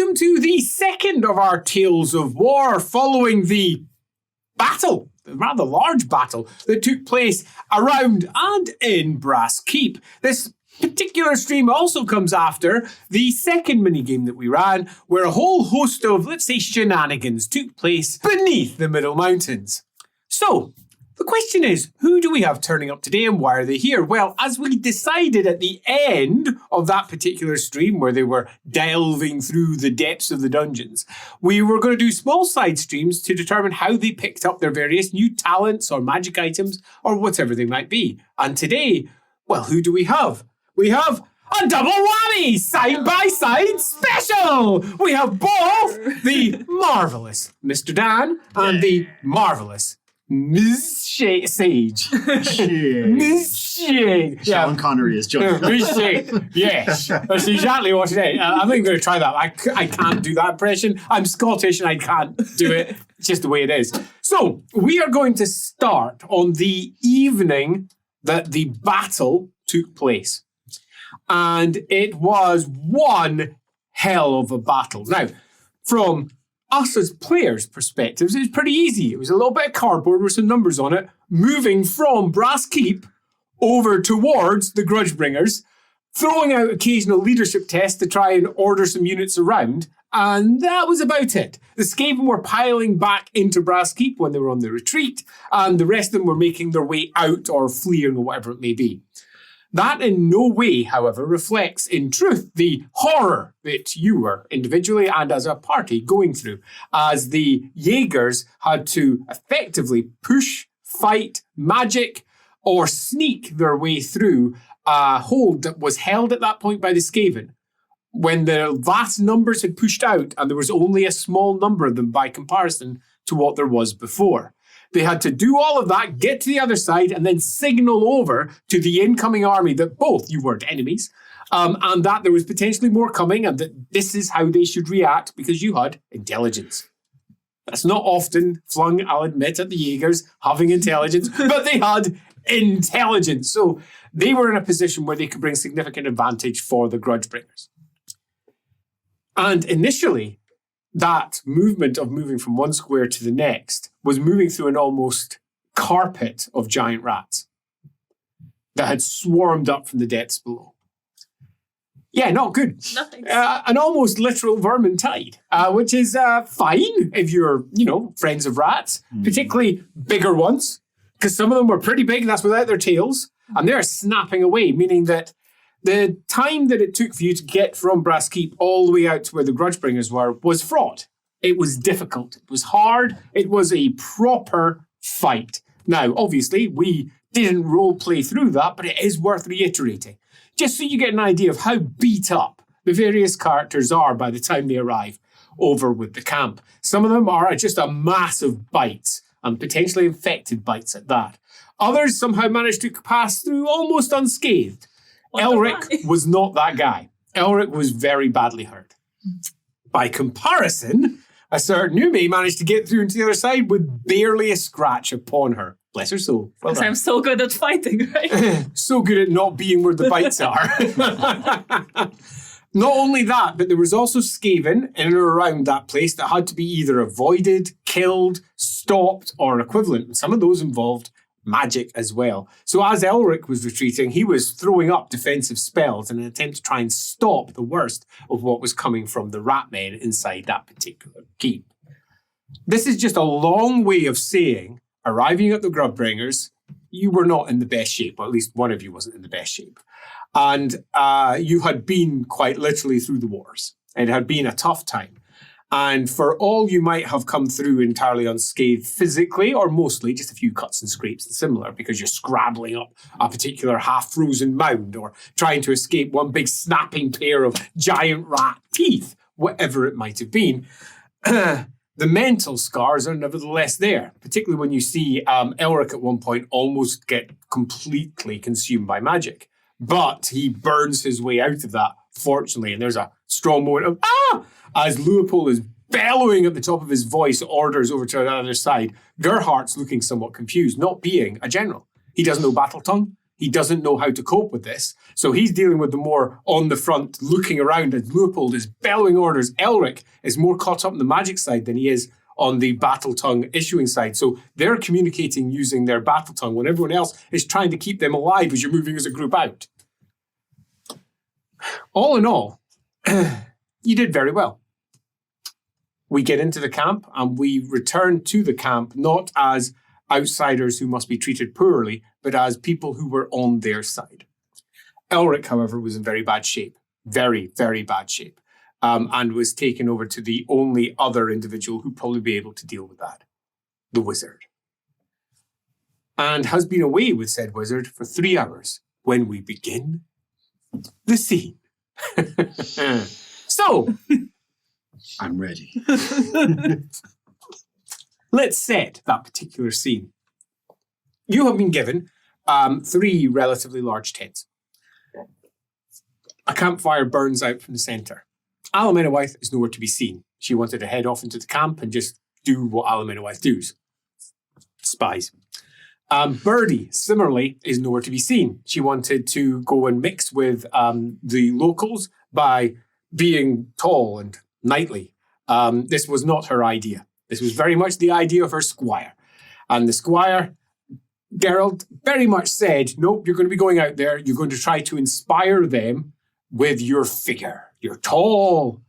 welcome to the second of our Tales of War following the battle, a rather large battle that took place around and in Brass Keep. This particular stream also comes after the second minigame that we ran, where a whole host of, let's say, shenanigans took place beneath the Middle Mountains. So, the question is, who do we have turning up today and why are they here? Well, as we decided at the end of that particular stream where they were delving through the depths of the dungeons, we were going to do small side streams to determine how they picked up their various new talents or magic items or whatever they might be. And today, well, who do we have? We have a double whammy, side-by-side special! We have both the marvellous Mr. Dan and the marvellous Ms. Sage. Ms. Shade. Sean Connery is joining. Ms. Shade. Yes. That's exactly what it is. I think I'm going to try that. I can't do that impression. I'm Scottish and I can't do it. It's just the way it is. So, we are going to start on the evening that the battle took place. And it was one hell of a battle. Now, from us as players' perspectives, it was pretty easy. It was a little bit of cardboard with some numbers on it, moving from Brass Keep over towards the Grudgebringers, throwing out occasional leadership tests to try and order some units around, and that was about it. The Skaven were piling back into Brass Keep when they were on the retreat, and the rest of them were making their way out or fleeing or whatever it may be. That in no way, however, reflects in truth the horror that you were individually and as a party going through, as the Jaegers had to effectively push, fight, magic, or sneak their way through a hold that was held at that point by the Skaven. When the vast numbers had pushed out and there was only a small number of them by comparison to what there was before. They had to do all of that, get to the other side, and then signal over to the incoming army that both you weren't enemies, and that there was potentially more coming, and that this is how they should react because you had intelligence. That's not often flung, I'll admit, at the Jaegers having intelligence, but they had intelligence. So they were in a position where they could bring significant advantage for the Grudgebringers. And initially, that movement of moving from one square to the next was moving through an almost carpet of giant rats that had swarmed up from the depths below. Yeah, not good. Nothing. An almost literal vermin tide, which is fine if you're, friends of rats, particularly bigger ones, because some of them were pretty big, and that's without their tails, and they're snapping away, meaning that the time that it took for you to get from Brass Keep all the way out to where the Grudgebringers were was fraught. It was difficult. It was hard. It was a proper fight. Now, obviously, we didn't role play through that, but it is worth reiterating. Just so you get an idea of how beat up the various characters are by the time they arrive over with the camp. Some of them are just a mass of bites, and potentially infected bites at that. Others somehow managed to pass through almost unscathed. Elrick was not that guy. Elrick was very badly hurt. By comparison, a certain Nume managed to get through into the other side with barely a scratch upon her. Bless her soul. Well Because I'm so good at fighting, right? So good at not being where the bites are. Not only that, but there was also Skaven in or around that place that had to be either avoided, killed, stopped, or equivalent. And some of those involved magic as well. So as Elric was retreating, he was throwing up defensive spells in an attempt to try and stop the worst of what was coming from the rat men inside that particular keep. This is just a long way of saying, arriving at the Grudgebringers, you were not in the best shape, or at least one of you wasn't in the best shape. And you had been quite literally through the wars. It had been a tough time. And for all you might have come through entirely unscathed physically, or mostly just a few cuts and scrapes and similar, because you're scrabbling up a particular half-frozen mound or trying to escape one big snapping pair of giant rat teeth, whatever it might have been, the mental scars are nevertheless there, particularly when you see Elric at one point almost get completely consumed by magic. But he burns his way out of that, fortunately, and there's a strong moment of, as Leopold is bellowing at the top of his voice orders over to the other side. Gerhardt's looking somewhat confused, not being a general. He doesn't know battle tongue. He doesn't know how to cope with this. So he's dealing with the more on the front, looking around as Leopold is bellowing orders. Elrick is more caught up in the magic side than he is on the battle tongue issuing side. So they're communicating using their battle tongue when everyone else is trying to keep them alive as you're moving as a group out. All in all, you did very well. We get into the camp and we return to the camp not as outsiders who must be treated poorly, but as people who were on their side. Elrick, however, was in very bad shape. Very, very bad shape. And was taken over to the only other individual who'd probably be able to deal with that, the wizard. And has been away with said wizard for 3 hours when we begin the scene. So, I'm ready. let's set that particular scene. You have been given 3 relatively large tents. A campfire burns out from the centre. Alamenawythe is nowhere to be seen. She wanted to head off into the camp and just do what Alamenawythe does. Spies. Birdie, similarly, is nowhere to be seen. She wanted to go and mix with the locals by being tall and knightly. This was not her idea. This was very much the idea of her squire. And the squire, Gerald, very much said, nope, you're going to be going out there. You're going to try to inspire them with your figure, your tall,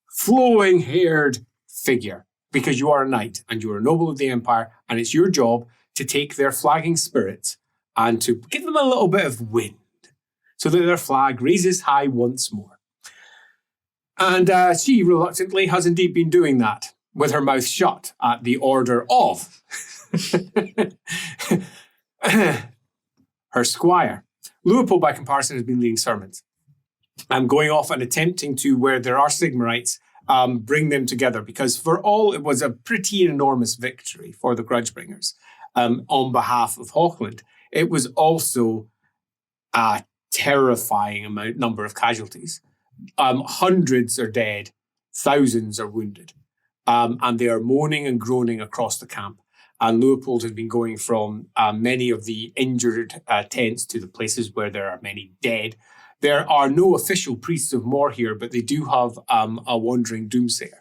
flowing-haired figure, because you are a knight and you are a noble of the empire, and it's your job to take their flagging spirits and to give them a little bit of wind so that their flag raises high once more. And she reluctantly has indeed been doing that with her mouth shut at the order of her squire. Leopold, by comparison, has been leading sermons. Going off and attempting to, where there are Sigmarites, bring them together, because for all, it was a pretty enormous victory for the Grudgebringers on behalf of Hochland. It was also a terrifying number of casualties. Hundreds are dead, thousands are wounded, and they are moaning and groaning across the camp. And Leopold has been going from many of the injured tents to the places where there are many dead. There are no official priests of Mor here, but they do have a wandering doomsayer.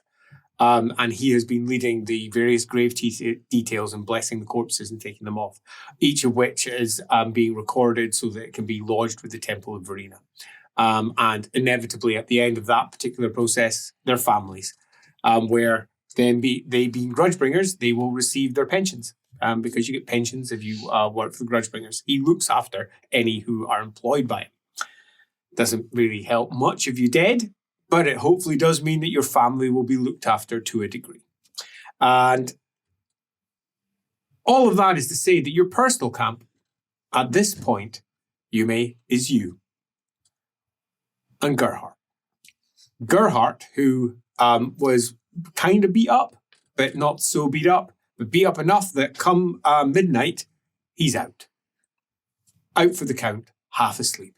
And he has been leading the various grave details and blessing the corpses and taking them off, each of which is being recorded so that it can be lodged with the Temple of Verena. And inevitably, at the end of that particular process, their families, where they being Grudgebringers, they will receive their pensions. Because you get pensions if you work for the Grudgebringers. He looks after any who are employed by him. Doesn't really help much if you're dead, but it hopefully does mean that your family will be looked after to a degree. And all of that is to say that your personal camp, at this point, is you and Gerhardt. Gerhardt, who was kind of beat up, but not so beat up, but beat up enough that come midnight, he's out. Out for the count, half asleep.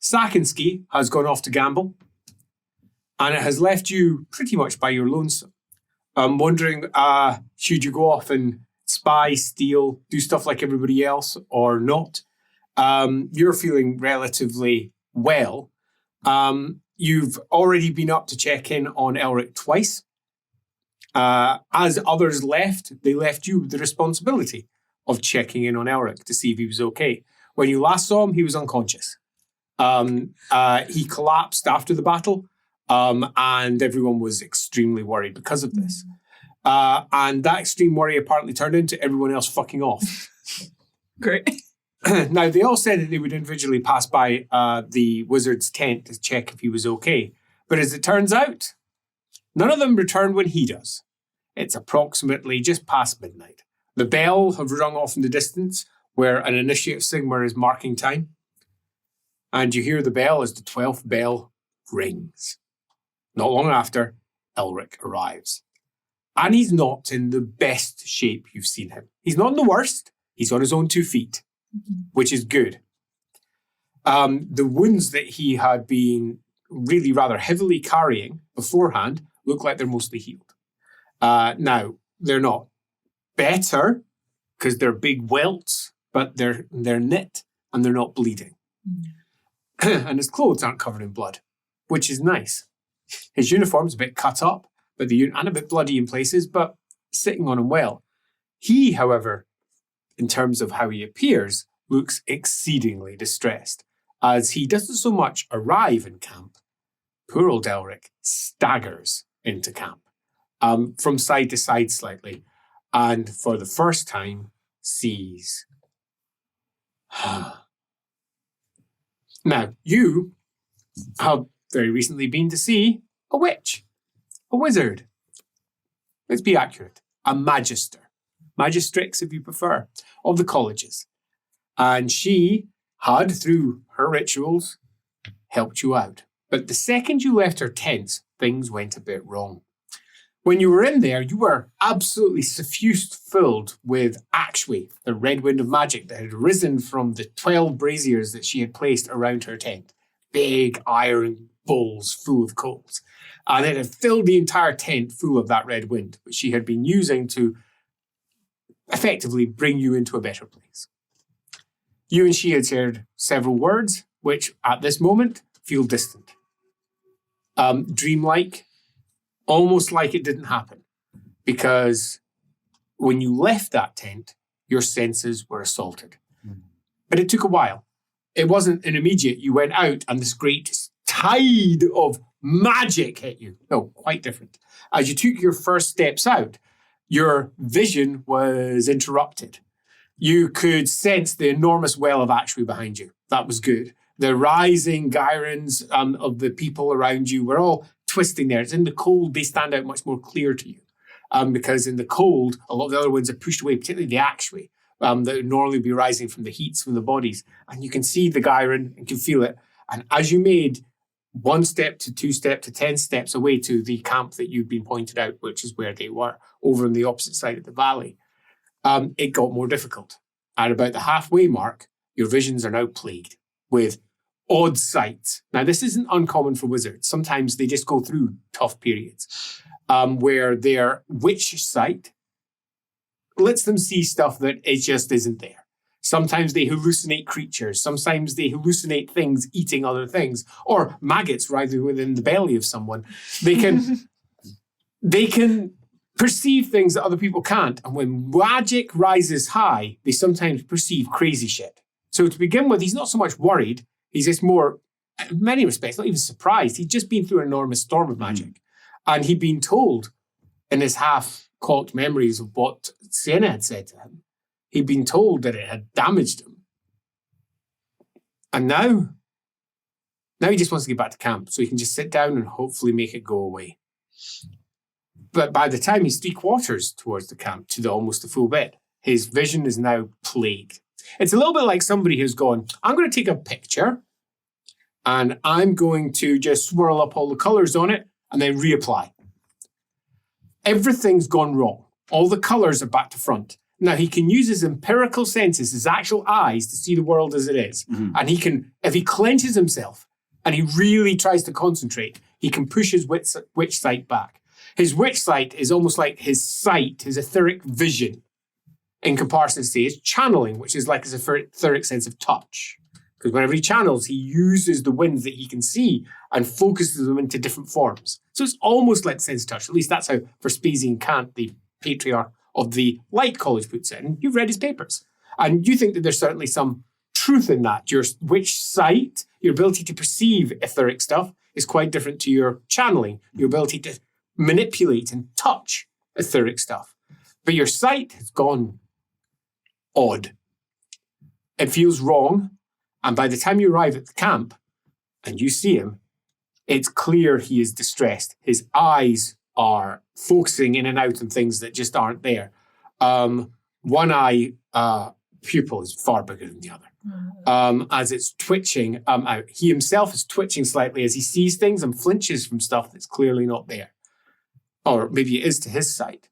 Sakinski has gone off to gamble, and it has left you pretty much by your lonesome. I'm wondering, should you go off and spy, steal, do stuff like everybody else, or not? You're feeling relatively well. You've already been up to check in on Elrick twice. As others left, they left you with the responsibility of checking in on Elrick to see if he was okay. When you last saw him, he was unconscious. He collapsed after the battle, and everyone was extremely worried because of this. And that extreme worry apparently turned into everyone else fucking off. Great. Now, they all said that they would individually pass by the wizard's tent to check if he was okay. But as it turns out, none of them returned when he does. It's approximately just past midnight. The bell have rung off in the distance, where an initiate of Sigmar is marking time. And you hear the bell as the 12th bell rings. Not long after, Elrick arrives. And he's not in the best shape you've seen him. He's not in the worst. He's on his own 2 feet, which is good. The wounds that he had been really rather heavily carrying beforehand look like they're mostly healed. Now, they're not better because they're big welts, but they're knit and they're not bleeding. And his clothes aren't covered in blood, which is nice. His uniform's a bit cut up, and a bit bloody in places, but sitting on him well. He, however, in terms of how he appears, looks exceedingly distressed, as he doesn't so much arrive in camp. Poor old Elrick staggers into camp, from side to side slightly, and for the first time sees. Now, you have very recently been to see a witch, a wizard. Let's be accurate, a magister, magistrix if you prefer, of the colleges. And she had, through her rituals, helped you out. But the second you left her tents, things went a bit wrong. When you were in there, you were absolutely suffused, filled with actually the red wind of magic that had risen from the 12 braziers that she had placed around her tent. Big iron bowls full of coals. And it had filled the entire tent full of that red wind, which she had been using to effectively bring you into a better place. You and she had shared several words, which at this moment feel distant. Dreamlike, almost like it didn't happen. Because when you left that tent, your senses were assaulted. But it took a while. It wasn't an immediate, you went out and this great tide of magic hit you. No, quite different. As you took your first steps out, your vision was interrupted. You could sense the enormous well of actuary behind you. That was good. The rising gyrons of the people around you were all twisting there. It's in the cold, they stand out much more clear to you. Because in the cold, a lot of the other ones are pushed away, particularly the actuary, that would normally be rising from the heats from the bodies. And you can see the gyron and can feel it. And as you made 1 step to 2 steps to 10 steps away to the camp that you'd been pointed out, which is where they were, over on the opposite side of the valley, it got more difficult. At about the halfway mark, your visions are now plagued with odd sights. Now, this isn't uncommon for wizards. Sometimes they just go through tough periods where their witch sight lets them see stuff that it just isn't there. Sometimes they hallucinate creatures. Sometimes they hallucinate things eating other things, or maggots writhing within the belly of someone. They can perceive things that other people can't. And when magic rises high, they sometimes perceive crazy shit. So to begin with, he's not so much worried. He's just more, in many respects, not even surprised. He'd just been through an enormous storm of magic. And he'd been told in his half-cocked memories of what Sienna had said to him, he'd been told that it had damaged him. And now he just wants to get back to camp so he can just sit down and hopefully make it go away. But by the time he's 3/4 towards the camp, to almost the full bit, his vision is now plagued. It's a little bit like somebody who's gone, I'm going to take a picture and I'm going to just swirl up all the colors on it and then reapply. Everything's gone wrong. All the colors are back to front. Now, he can use his empirical senses, his actual eyes, to see the world as it is. Mm-hmm. And he can, if he clenches himself and he really tries to concentrate, he can push his witch sight back. His witch sight is almost like his sight, his etheric vision, in comparison to his channeling, which is like his etheric sense of touch. Because whenever he channels, he uses the winds that he can see and focuses them into different forms. So it's almost like the sense of touch. At least that's how Vespasian Kant, the patriarch of the Light College, puts it. And you've read his papers. And you think that there's certainly some truth in that. Your witch sight, your ability to perceive etheric stuff, is quite different to your channeling, your ability to manipulate and touch etheric stuff. But your sight has gone odd. It feels wrong. And by the time you arrive at the camp and you see him, it's clear he is distressed. His eyes are focusing in and out on things that just aren't there. One eye pupil is far bigger than the other. As it's twitching out. He himself is twitching slightly as he sees things and flinches from stuff that's clearly not there. Or maybe it is to his sight.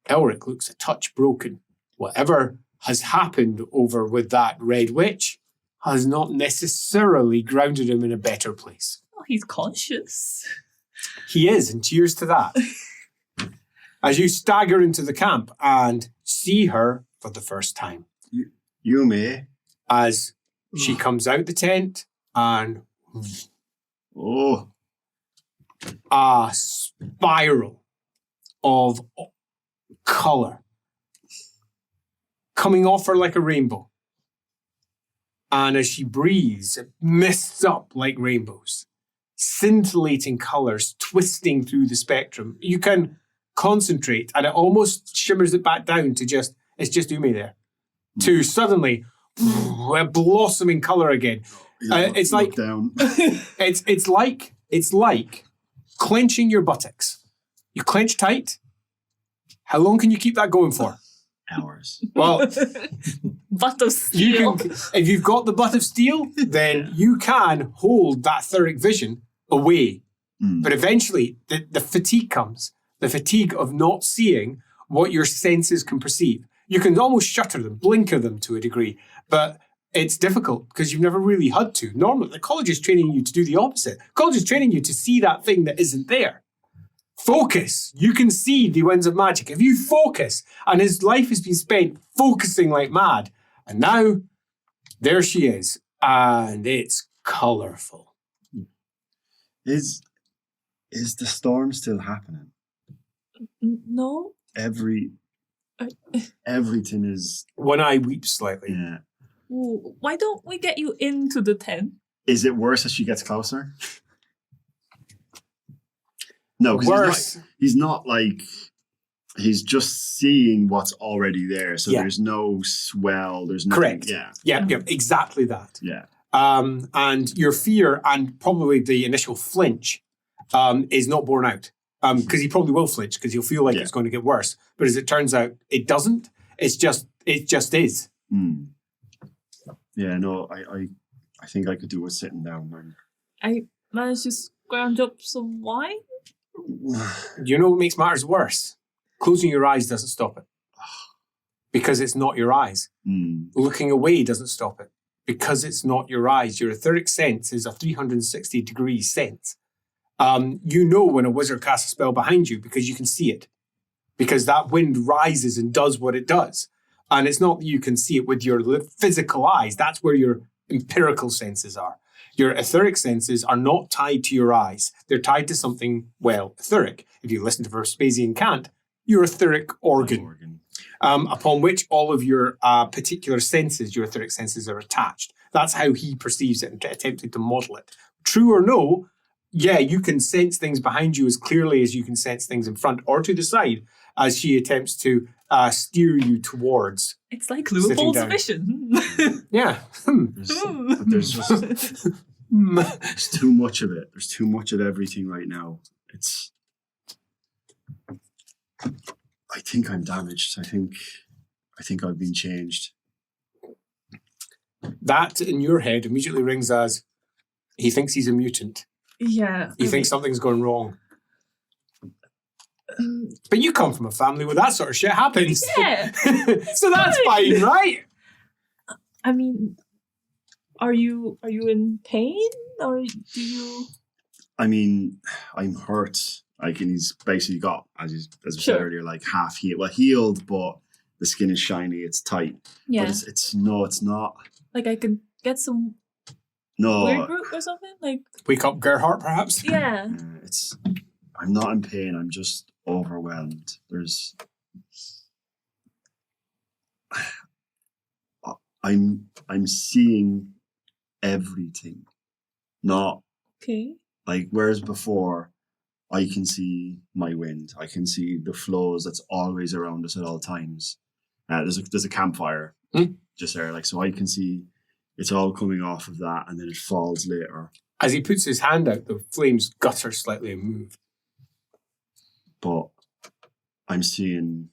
Elrick looks a touch broken. Whatever has happened over with that Red Witch has not necessarily grounded him in a better place. Oh, he's conscious. He is, and cheers to that. As you stagger into the camp and see her for the first time. Yume. As she comes out the tent and a spiral of colour coming off her like a rainbow. And as she breathes, it mists up like rainbows. Scintillating colours twisting through the spectrum. You can concentrate and it almost shimmers it back down to it's just Ume there. To suddenly a blossoming colour again. It's like it's like clenching your buttocks. You clench tight. How long can you keep that going for? Hours. Well, butt of steel. If you've got the butt of steel, then you can hold that etheric vision away. But eventually, the fatigue comes. The fatigue of not seeing what your senses can perceive. You can almost shutter them, blinker them to a degree, but it's difficult because you've never really had to. Normally, the college is training you to do the opposite. College is training you to see that thing that isn't there. Focus. You can see the winds of magic. If you focus, and his life has been spent focusing like mad, and now there she is, and it's colourful. Is the storm still happening? No. Everything is. One eye weeps slightly. Yeah. Ooh, why don't we get you into the tent? Is it worse as she gets closer? No, because he's not like, he's just seeing what's already there. So there's no swell. There's no. Correct. Yeah, exactly that. Yeah. And your fear and probably the initial flinch is not borne out. Because he probably will flinch because he'll feel like it's going to get worse. But as it turns out, it doesn't. It just is. Mm. Yeah, no, I think I could do with sitting down. I managed to scrounge up some wine. Do you know what makes matters worse? Closing your eyes doesn't stop it. Because it's not your eyes. Looking away doesn't stop it. Because it's not your eyes. Your etheric sense is a 360-degree sense. You know when a wizard casts a spell behind you because you can see it. Because that wind rises and does what it does. And it's not that you can see it with your physical eyes. That's where your empirical senses are. Your etheric senses are not tied to your eyes. They're tied to something, etheric. If you listen to Vespasian Cant, your etheric organ. Upon which all of your particular senses, your etheric senses, are attached. That's how he perceives it and attempted to model it. True or no, you can sense things behind you as clearly as you can sense things in front or to the side as she attempts to steer you towards. It's like Leopold's vision. Yeah. There's just there's too much of it. There's too much of everything right now. I think I'm damaged. I think I've been changed. That in your head immediately rings as he thinks he's a mutant. Yeah. He thinks something's gone wrong. But you come from a family where that sort of shit happens. Yeah. So that's fine, right? I mean, are you in pain or do you? I mean, I'm hurt. Like, and he's basically got, as we said earlier, like half healed. Well, healed, but the skin is shiny. It's tight. Yeah. But it's not. Like I could get some. No. Weird group or something like. Wake up Gerhardt, perhaps. Yeah. I'm not in pain. I'm just overwhelmed. I'm seeing everything. Not like whereas before I can see my wind. I can see the flows that's always around us at all times. There's a campfire just there, like so I can see it's all coming off of that and then it falls later. As he puts his hand out, the flames gutter slightly and move. But I'm seeing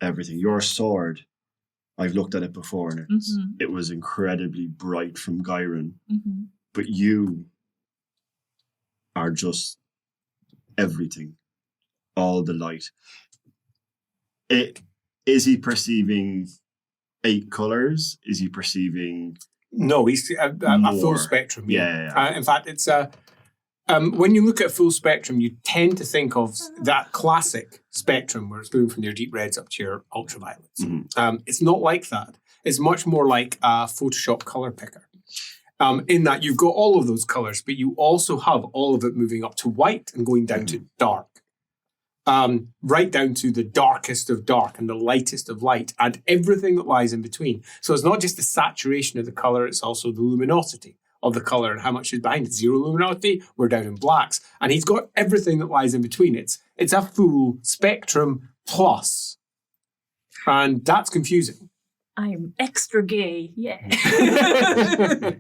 everything. Your sword, I've looked at it before and it was incredibly bright from Gyron. Mm-hmm. But you are just everything. All the light. Is he perceiving 8 colours? Is he perceiving... No, he's a full spectrum. Yeah. In fact, it's When you look at full spectrum, you tend to think of that classic spectrum where it's moving from your deep reds up to your ultraviolets. It's not like that. It's much more like a Photoshop color picker. In that you've got all of those colors, but you also have all of it moving up to white and going down to dark. Right down to the darkest of dark and the lightest of light and everything that lies in between. So it's not just the saturation of the color, it's also the luminosity of the color and how much is behind it. Zero luminosity, we're down in blacks. And he's got everything that lies in between. It's a full spectrum plus. And that's confusing. I'm extra gay, yeah.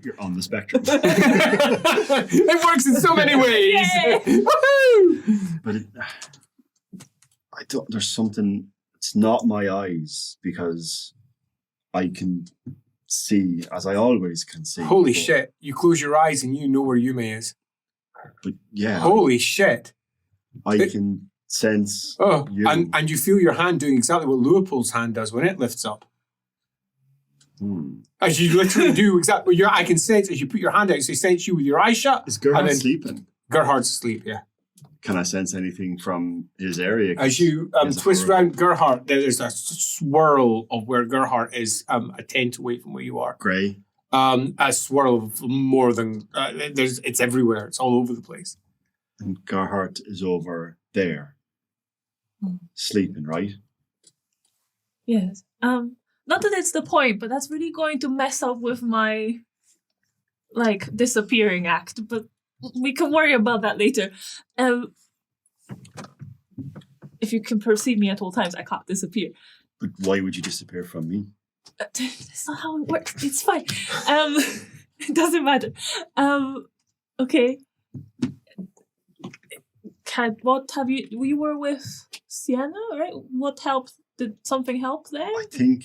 You're on the spectrum. It works in so many ways. Woohoo! But I don't. There's something. It's not my eyes because I can see as I always can see. Holy shit! You close your eyes and you know where Yume is. But yeah. Holy shit! I can sense. You. And you feel your hand doing exactly what Leopold's hand does when it lifts up. As you literally do exactly. I can sense as you put your hand out. So he sense you with your eyes shut. Is Gerhard sleeping? Gerhard's asleep. Yeah. Can I sense anything from his area? As you twist around Gerhard, there's a swirl of where Gerhard is a tent away from where you are. Grey. A swirl of more than it's everywhere. It's all over the place. And Gerhard is over there, sleeping, right? Yes. Not that it's the point, but that's really going to mess up with my disappearing act. But we can worry about that later. If you can perceive me at all times, I can't disappear. But why would you disappear from me? That's not how it works. It's fine. It doesn't matter. Okay. What have you? We were with Sienna, right? What helped? Did something help there? I think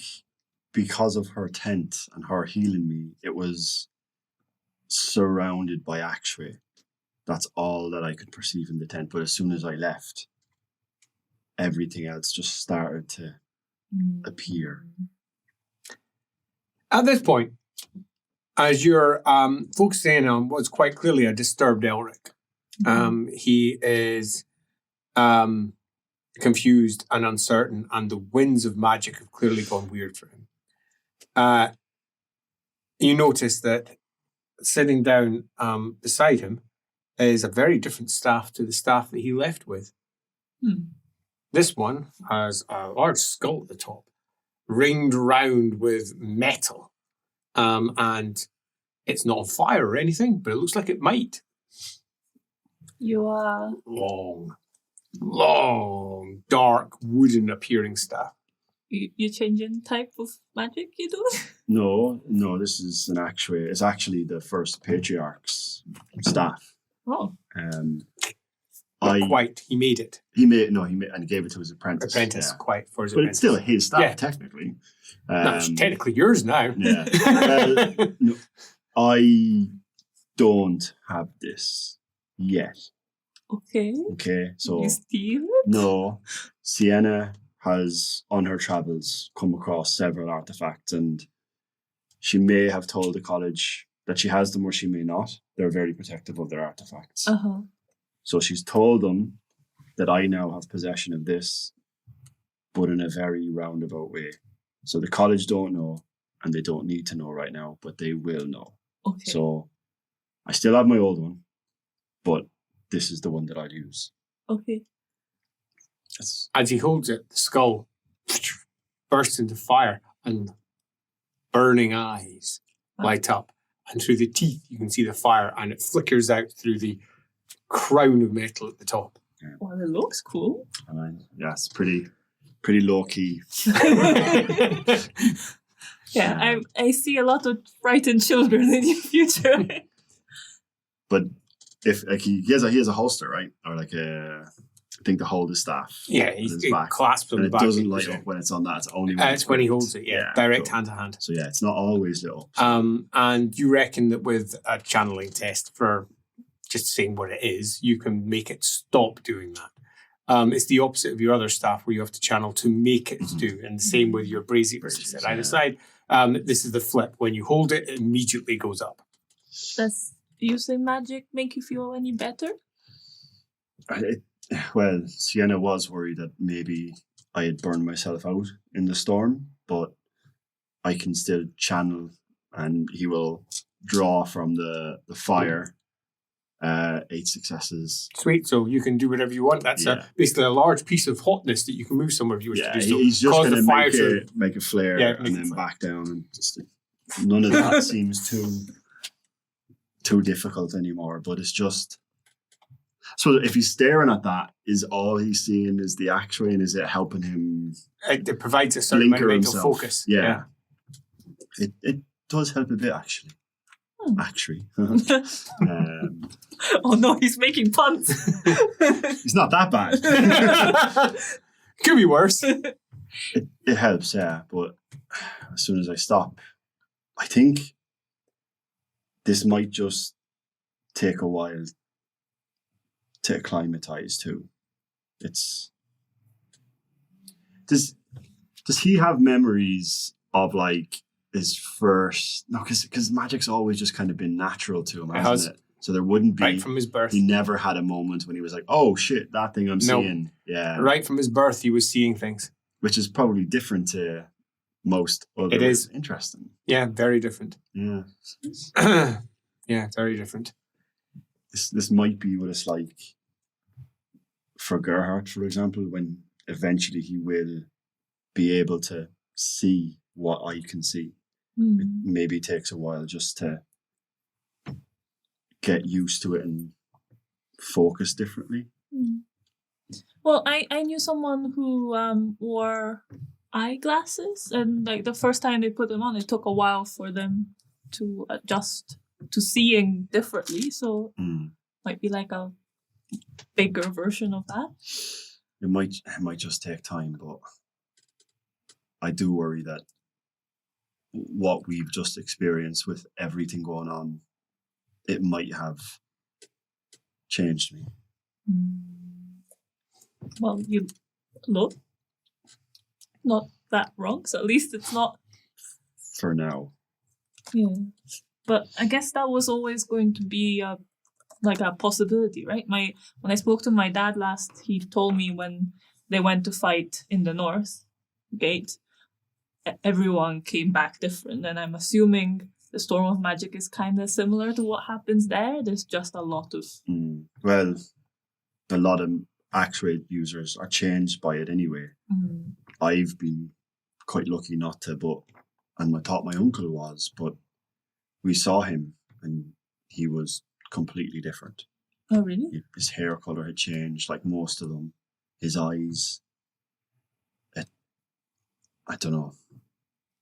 because of her tent and her healing me, it was surrounded by Actuate. That's all that I could perceive in the tent. But as soon as I left, everything else just started to appear. At this point, as you're focusing on what's quite clearly a disturbed Elrick, he is confused and uncertain, and the winds of magic have clearly gone weird for him. You notice that sitting down beside him is a very different staff to the staff that he left with. This one has a large skull at the top, ringed round with metal, and it's not on fire or anything, but it looks like it might. You are long, dark, wooden appearing staff. You changing type of magic you do? No, this is an Actuate. It's actually the first patriarch's staff. Oh. Quite. He made it. He made and gave it to his apprentice. For his apprentice. apprentice. It's still his staff, technically. It's technically yours now. Yeah. No, I don't have this yet. Okay, so... You steal it? No. Sienna has, on her travels, come across several artifacts, and she may have told the college that she has them or she may not. They're very protective of their artifacts. So she's told them that I now have possession of this, but in a very roundabout way. So the college don't know, and they don't need to know right now, but they will know. Okay. So I still have my old one, but this is the one that I'd use. Okay. As he holds it, the skull bursts into fire and burning eyes light up. And through the teeth, you can see the fire, and it flickers out through the crown of metal at the top. Yeah. Well, it looks cool. It's pretty low-key. Yeah, I see a lot of frightened children in your future. But if he has a holster, right? Or like a thing to hold his staff. Yeah, he clasps on the back. It doesn't light up when it's on that. It's only when he holds it, direct hand to hand. So it's not always lit up. And you reckon that with a channeling test for just saying what it is, you can make it stop doing that. It's the opposite of your other staff where you have to channel to make it do. And the same with your braziers. You said either side. This is the flip. When you hold it, it immediately goes up. Does using magic make you feel any better? Well, Sienna was worried that maybe I had burned myself out in the storm, but I can still channel, and he will draw from the fire. 8 successes. Sweet. So you can do whatever you want. That's basically a large piece of hotness that you can move somewhere if you wish to do so. He's just going to make a flare and then back down. And just none of that seems too difficult anymore. But it's just... So if he's staring at that, is all he's seeing is the actuary, and is it helping him? It provides a certain amount of mental focus. Yeah. It does help a bit, actually. Actually. Oh no, he's making puns. It's not that bad. Could be worse. It helps, yeah. But as soon as I stop, I think this might just take a while to acclimatize to. Does he have memories of like his first? No, because magic's always just kind of been natural to him, hasn't it? So there wouldn't be, right from his birth. He never had a moment when he was like, "Oh shit, that thing I'm seeing." Yeah, right from his birth, he was seeing things, which is probably different to most other. It is interesting. Yeah, very different. Yeah, yeah, very different. This might be what it's like for Gerhardt, for example, when eventually he will be able to see what I can see. It maybe takes a while just to get used to it and focus differently. Well, I knew someone who wore eyeglasses, and like the first time they put them on, it took a while for them to adjust to seeing differently. So might be like a bigger version of that. It might just take time, but I do worry that what we've just experienced with everything going on, it might have changed me. Well, you look not that wrong, so at least it's not for now. Yeah, but I guess that was always going to be like a possibility, right? When I spoke to my dad last, he told me when they went to fight in the North Gate, everyone came back different, and I'm assuming the Storm of Magic is kind of similar to what happens there. There's just a lot of... Well, a lot of X-Ray users are changed by it anyway. I've been quite lucky not to, and I thought my uncle was, but we saw him and he was completely different. Oh, really? His hair colour had changed, like most of them. His eyes. I don't know.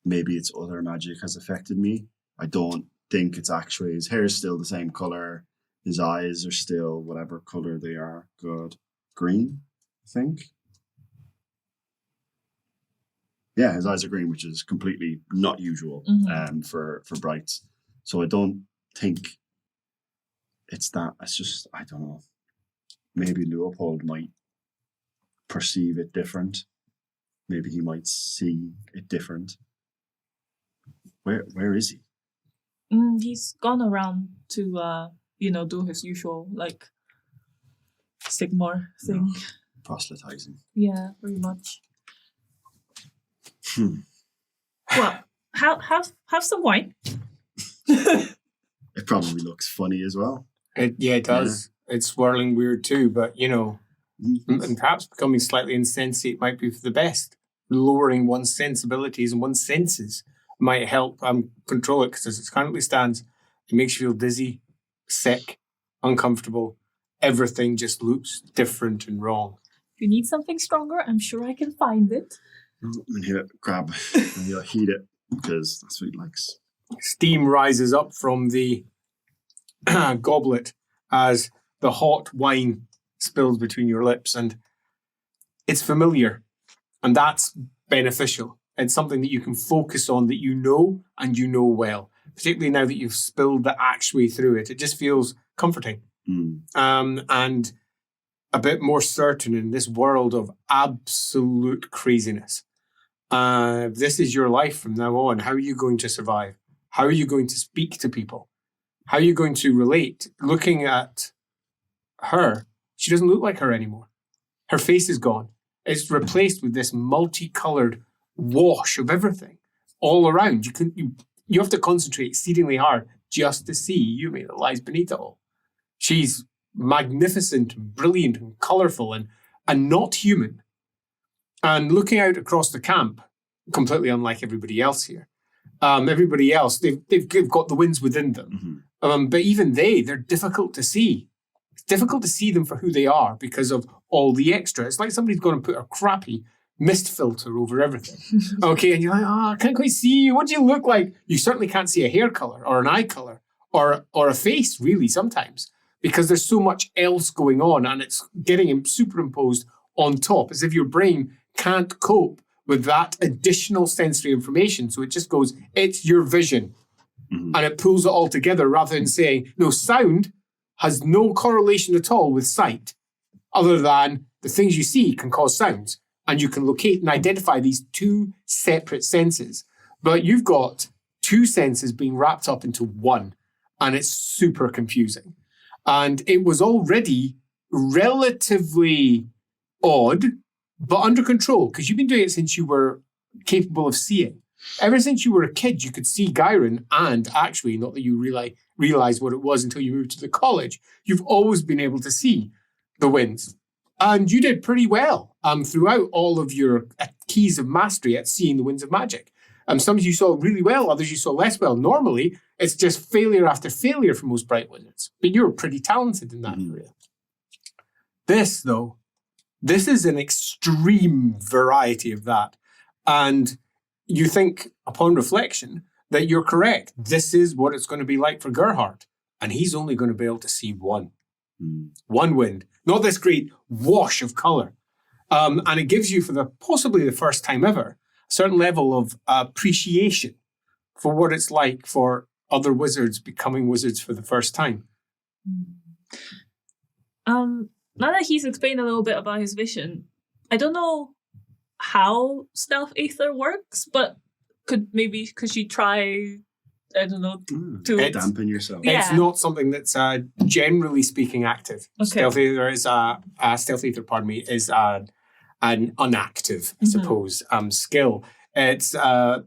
Maybe it's other magic has affected me. I don't think it's actually. His hair is still the same colour. His eyes are still whatever colour they are. Good. Green, I think. Yeah, his eyes are green, which is completely not usual for brights. So I don't think it's that. It's just, I don't know. Maybe Leopold might perceive it different. Maybe he might see it different. Where is he? He's gone around to do his usual like Sigmar thing. Proselytizing. Yeah, pretty much. Well, have some wine. It probably looks funny as well. It does. Yeah. It's swirling weird too, but and perhaps becoming slightly insensate might be for the best. Lowering one's sensibilities and one's senses might help control it, because as it currently stands, it makes you feel dizzy, sick, uncomfortable. Everything just looks different and wrong. If you need something stronger, I'm sure I can find it. And he'll grab and he'll heat it, because that's what he likes. Steam rises up from the goblet as the hot wine spills between your lips, and it's familiar, and that's beneficial. It's something that you can focus on, that you know, and you know well, particularly now that you've spilled the actually through it. It just feels comforting and a bit more certain in this world of absolute craziness. This is your life from now on. How are you going to survive? How are you going to speak to people? How are you going to relate? Looking at her, she doesn't look like her anymore. Her face is gone. It's replaced with this multicolored wash of everything all around. You have to concentrate exceedingly hard just to see Yumi that lies beneath it all. She's magnificent, and brilliant, and colorful, and not human. And looking out across the camp, completely unlike everybody else here. Everybody else, they've got the winds within them. But even they're difficult to see. It's difficult to see them for who they are because of all the extra. It's like somebody's going to put a crappy mist filter over everything. Okay, and you're like, I can't quite see you. What do you look like? You certainly can't see a hair color or an eye color or a face, really, sometimes, because there's so much else going on and it's getting superimposed on top, as if your brain can't cope with that additional sensory information. So it just goes, it's your vision. And it pulls it all together rather than saying, no, sound has no correlation at all with sight, other than the things you see can cause sounds. And you can locate and identify these two separate senses. But you've got two senses being wrapped up into one, and it's super confusing. And it was already relatively odd, but under control, because you've been doing it since you were capable of seeing. Ever since you were a kid, you could see Gyron, and actually, not that you realized what it was until you moved to the college, you've always been able to see the winds. And you did pretty well throughout all of your keys of mastery at seeing the winds of magic. Some you saw really well, others you saw less well. Normally, it's just failure after failure for most bright wizards. But you're pretty talented in that area. This, though, this is an extreme variety of that. And you think, upon reflection, that you're correct. This is what it's going to be like for Gerhardt. And he's only going to be able to see one. One wind. Not this great wash of color. And it gives you, for possibly the first time ever, a certain level of appreciation for what it's like for other wizards becoming wizards for the first time. Now that he's explained a little bit about his vision, I don't know how stealth aether works, but could she try, I don't know, to dampen yourself? Yeah. It's not something that's generally speaking active. Okay. Stealth aether is is an unactive, I suppose, skill. It's the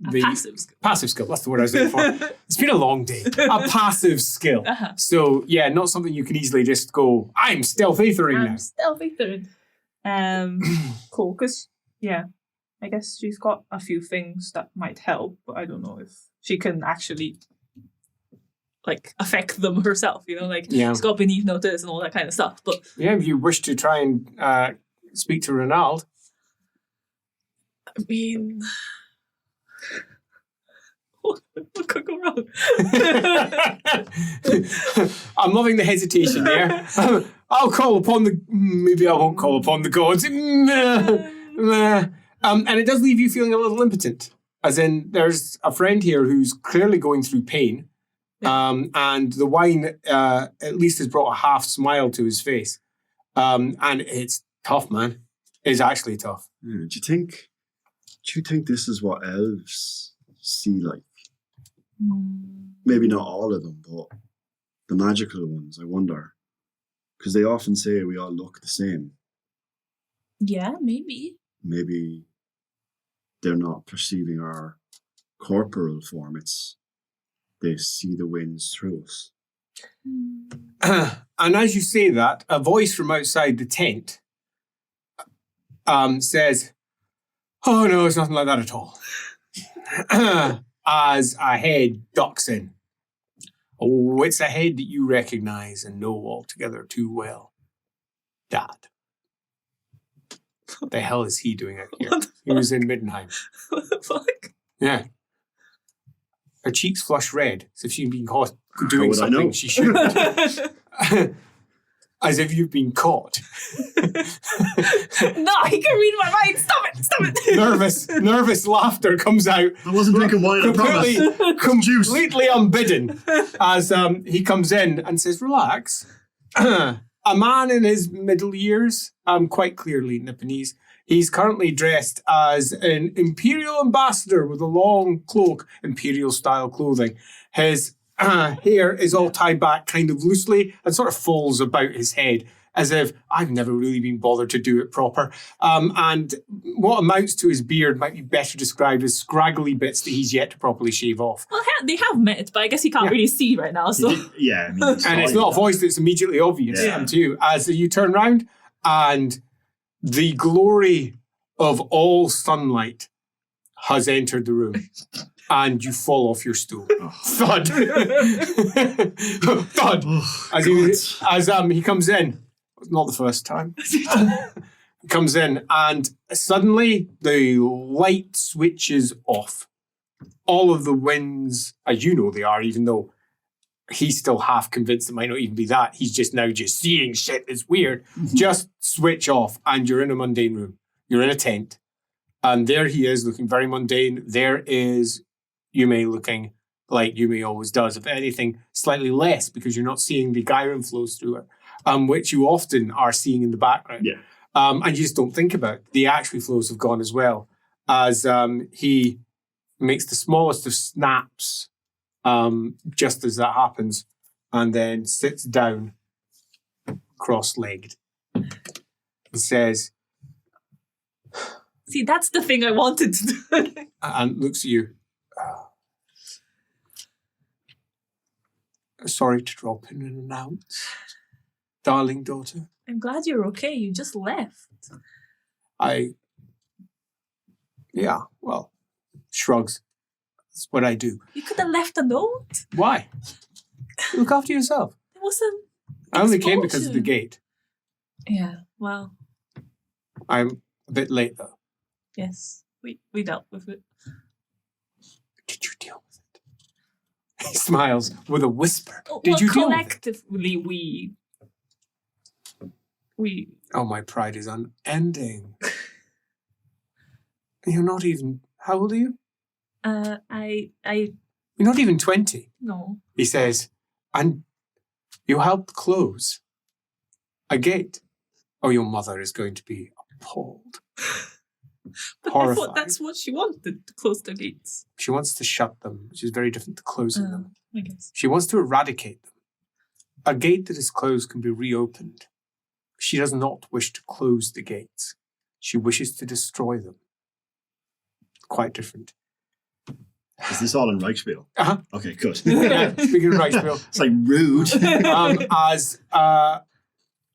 passive skill. That's the word I was looking for. It's been a long day. A passive skill. So yeah, not something you can easily just go, I'm stealth aethering now. Stealth aethering. Cool, because I guess she's got a few things that might help, but I don't know if she can actually affect them herself, she's got beneath notice and all that kind of stuff. But yeah, if you wish to try and speak to Renald. I mean, what could go wrong? I'm loving the hesitation there. I'll call upon maybe I won't call upon the gods. And it does leave you feeling a little impotent. As in, there's a friend here who's clearly going through pain. And the wine at least has brought a half smile to his face. And it's tough, man. It's actually tough. Do you think this is what elves see like? Maybe not all of them, but the magical ones, I wonder. Because they often say we all look the same. Yeah, maybe. Maybe they're not perceiving our corporal form. They see the winds through us. And as you say that, a voice from outside the tent says, oh no, it's nothing like that at all. As a head ducks in. Oh, it's a head that you recognize and know altogether too well. Dad. What the hell is he doing out here? He was in Middenheim. What the fuck? Yeah. Her cheeks flush red, as if she'd been caught doing something she shouldn't. As if you've been caught. No, he can read my mind. Stop it. Nervous laughter comes out. I wasn't drinking wine, I promise. Completely unbidden as he comes in and says, relax. A man in his middle years, quite clearly Nipponese. He's currently dressed as an imperial ambassador with a long cloak, imperial style clothing. His hair is all tied back kind of loosely and sort of falls about his head as if I've never really been bothered to do it proper. And what amounts to his beard might be better described as scraggly bits that he's yet to properly shave off. Well, they have met, but I guess he can't really see right now. So Yeah, I mean, And it's not a voice that's immediately obvious to you as you turn round and the glory of all sunlight has entered the room. And you fall off your stool. Thud. Thud. As he comes in. Not the first time. He comes in and suddenly the light switches off. All of the winds, as you know they are, even though he's still half convinced it might not even be that. He's just now just seeing shit that's weird. Just switch off and you're in a mundane room. You're in a tent. And there he is looking very mundane. There is Yume looking like Yume always does. If anything, slightly less because you're not seeing the Gyron flows through her. Which you often are seeing in the background. Yeah. And you just don't think about it. The actual flows have gone as well as he makes the smallest of snaps just as that happens and then sits down cross-legged and says... See, that's the thing I wanted to do. And looks at you. Sorry to drop in and announce... Darling daughter. I'm glad you're okay. You just left. Shrugs. That's what I do. You could have left a note. Why? Look after yourself. It wasn't. I only came because of the gate. Yeah, well. I'm a bit late though. Yes, we dealt with it. Did you deal with it? He smiles with a whisper. Did you deal with it? Collectively, we... Oh, my pride is unending. You're not even... How old are you? You're not even 20. No. He says, and you helped close a gate. Oh, your mother is going to be appalled. But horrified. I thought that's what she wanted, to close the gates. She wants to shut them, which is very different to closing them. I guess. She wants to eradicate them. A gate that is closed can be reopened. She does not wish to close the gates. She wishes to destroy them. Quite different. Is this all in Reichspiel? Uh-huh. Okay, good. Speaking of Reichspiel. It's like rude. As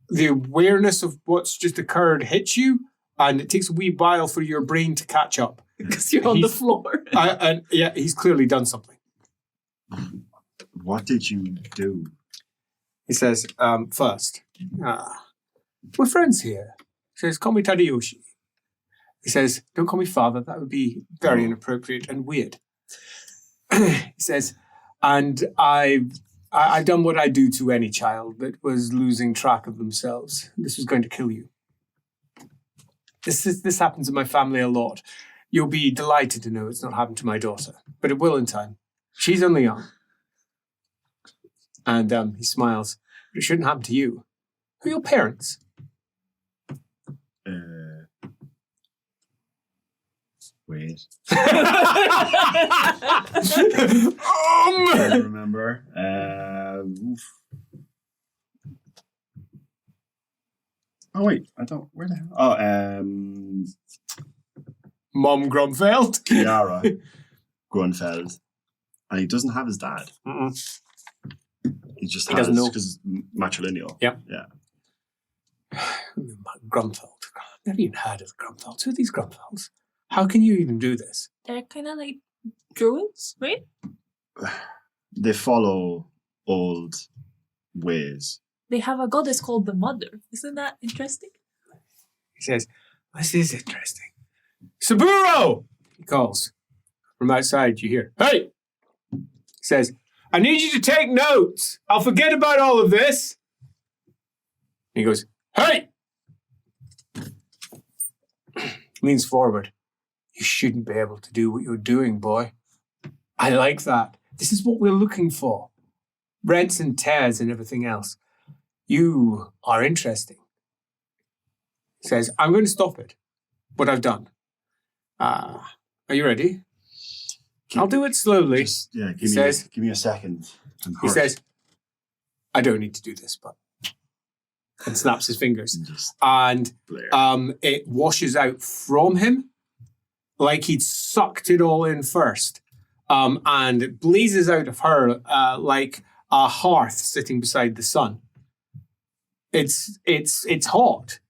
the awareness of what's just occurred hits you, and it takes a wee while for your brain to catch up. Because you're on the floor. And he's clearly done something. What did you do? He says, first, we're friends here. He says, call me Tadayoshi. He says, don't call me father. That would be very inappropriate and weird. He says, and I've done what I do to any child that was losing track of themselves. This was going to kill you. This happens in my family a lot. You'll be delighted to know it's not happened to my daughter, but it will in time. She's only young. And he smiles. But it shouldn't happen to you. Who are your parents? Wait. I don't remember. Oh wait, I don't. Where the hell? Oh, Mom Grumfeld. Kiara Grunfeld, and he doesn't have his dad. Mm-mm. He just doesn't know because matrilineal. Yep. Yeah. Grumfeld. I've never even heard of the Grumfelds. Who are these Grumfelds? How can you even do this? They're kind of like druids, right? They follow old ways. They have a goddess called the Mother. Isn't that interesting? He says, this is interesting. Saburo! He calls. From outside, you hear, hey! He says, I need you to take notes. I'll forget about all of this. He goes, hey! Leans forward. You shouldn't be able to do what you're doing, boy. I like that. This is what we're looking for. Rents and tears and everything else. You are interesting. He says, I'm going to stop it. What I've done. Are you ready? I'll do it slowly. Give me a second. He says, I don't need to do this, but... And snaps his fingers. And it washes out from him like he'd sucked it all in first. And it blazes out of her like a hearth sitting beside the sun. It's hot.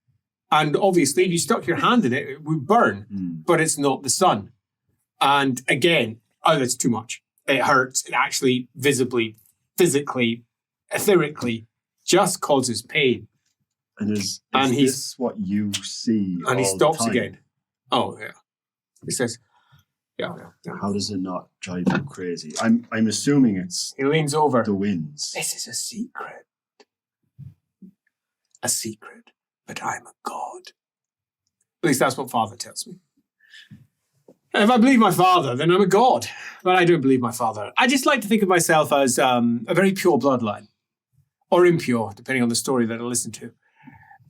And obviously, if you stuck your hand in it, it would burn. But it's not the sun. And again, that's too much. It hurts. It actually visibly, physically, etherically just causes pain. And is this what you see? And he stops again. Oh, yeah. He says, yeah. How does it not drive you crazy? I'm assuming it's... He leans over. The winds. This is a secret. A secret. But I'm a god. At least that's what Father tells me. And if I believe my father, then I'm a god. But I don't believe my father. I just like to think of myself as a very pure bloodline. Or impure, depending on the story that I listen to.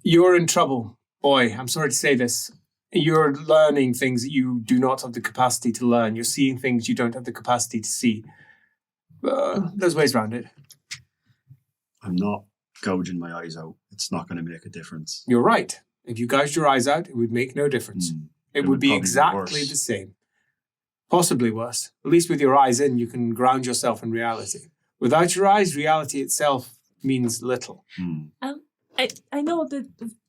You're in trouble, boy. I'm sorry to say this. You're learning things that you do not have the capacity to learn. You're seeing things you don't have the capacity to see. There's ways around it. I'm not gouging my eyes out. It's not going to make a difference. You're right. If you gouged your eyes out, it would make no difference. It would be exactly the same. Possibly worse. At least with your eyes in, you can ground yourself in reality. Without your eyes, reality itself means little. I know the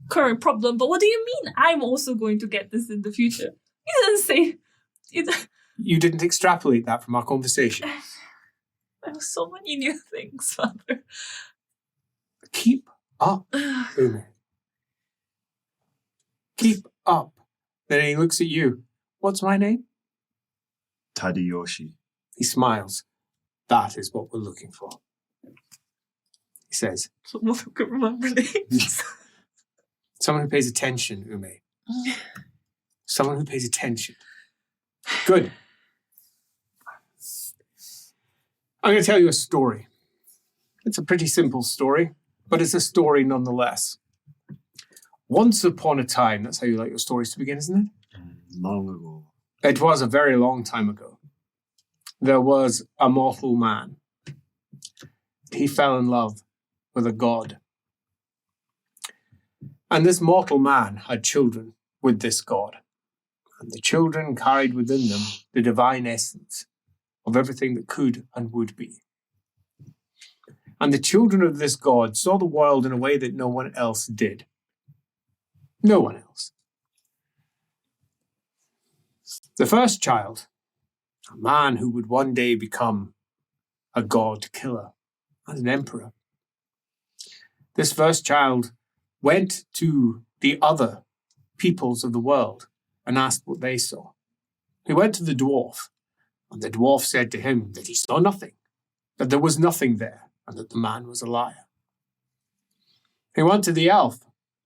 current problem, but what do you mean I'm also going to get this in the future? He doesn't say... You didn't extrapolate that from our conversation. There were so many new things, Father. Keep up, Ume. Keep up. Then he looks at you. What's my name? Yoshi. He smiles. That is what we're looking for. He says, Someone who can remember names. Someone who pays attention, Ume. Someone who pays attention. Good. I'm going to tell you a story. It's a pretty simple story, but it's a story nonetheless. Once upon a time, that's how you like your stories to begin, isn't it? Long ago. It was a very long time ago. There was a mortal man. He fell in love with a god. And this mortal man had children with this god. And the children carried within them the divine essence of everything that could and would be. And the children of this god saw the world in a way that no one else did. No one else. The first child, a man who would one day become a god killer and an emperor. This first child went to the other peoples of the world and asked what they saw. He went to the dwarf, and the dwarf said to him that he saw nothing, that there was nothing there, and that the man was a liar. He went to the elf,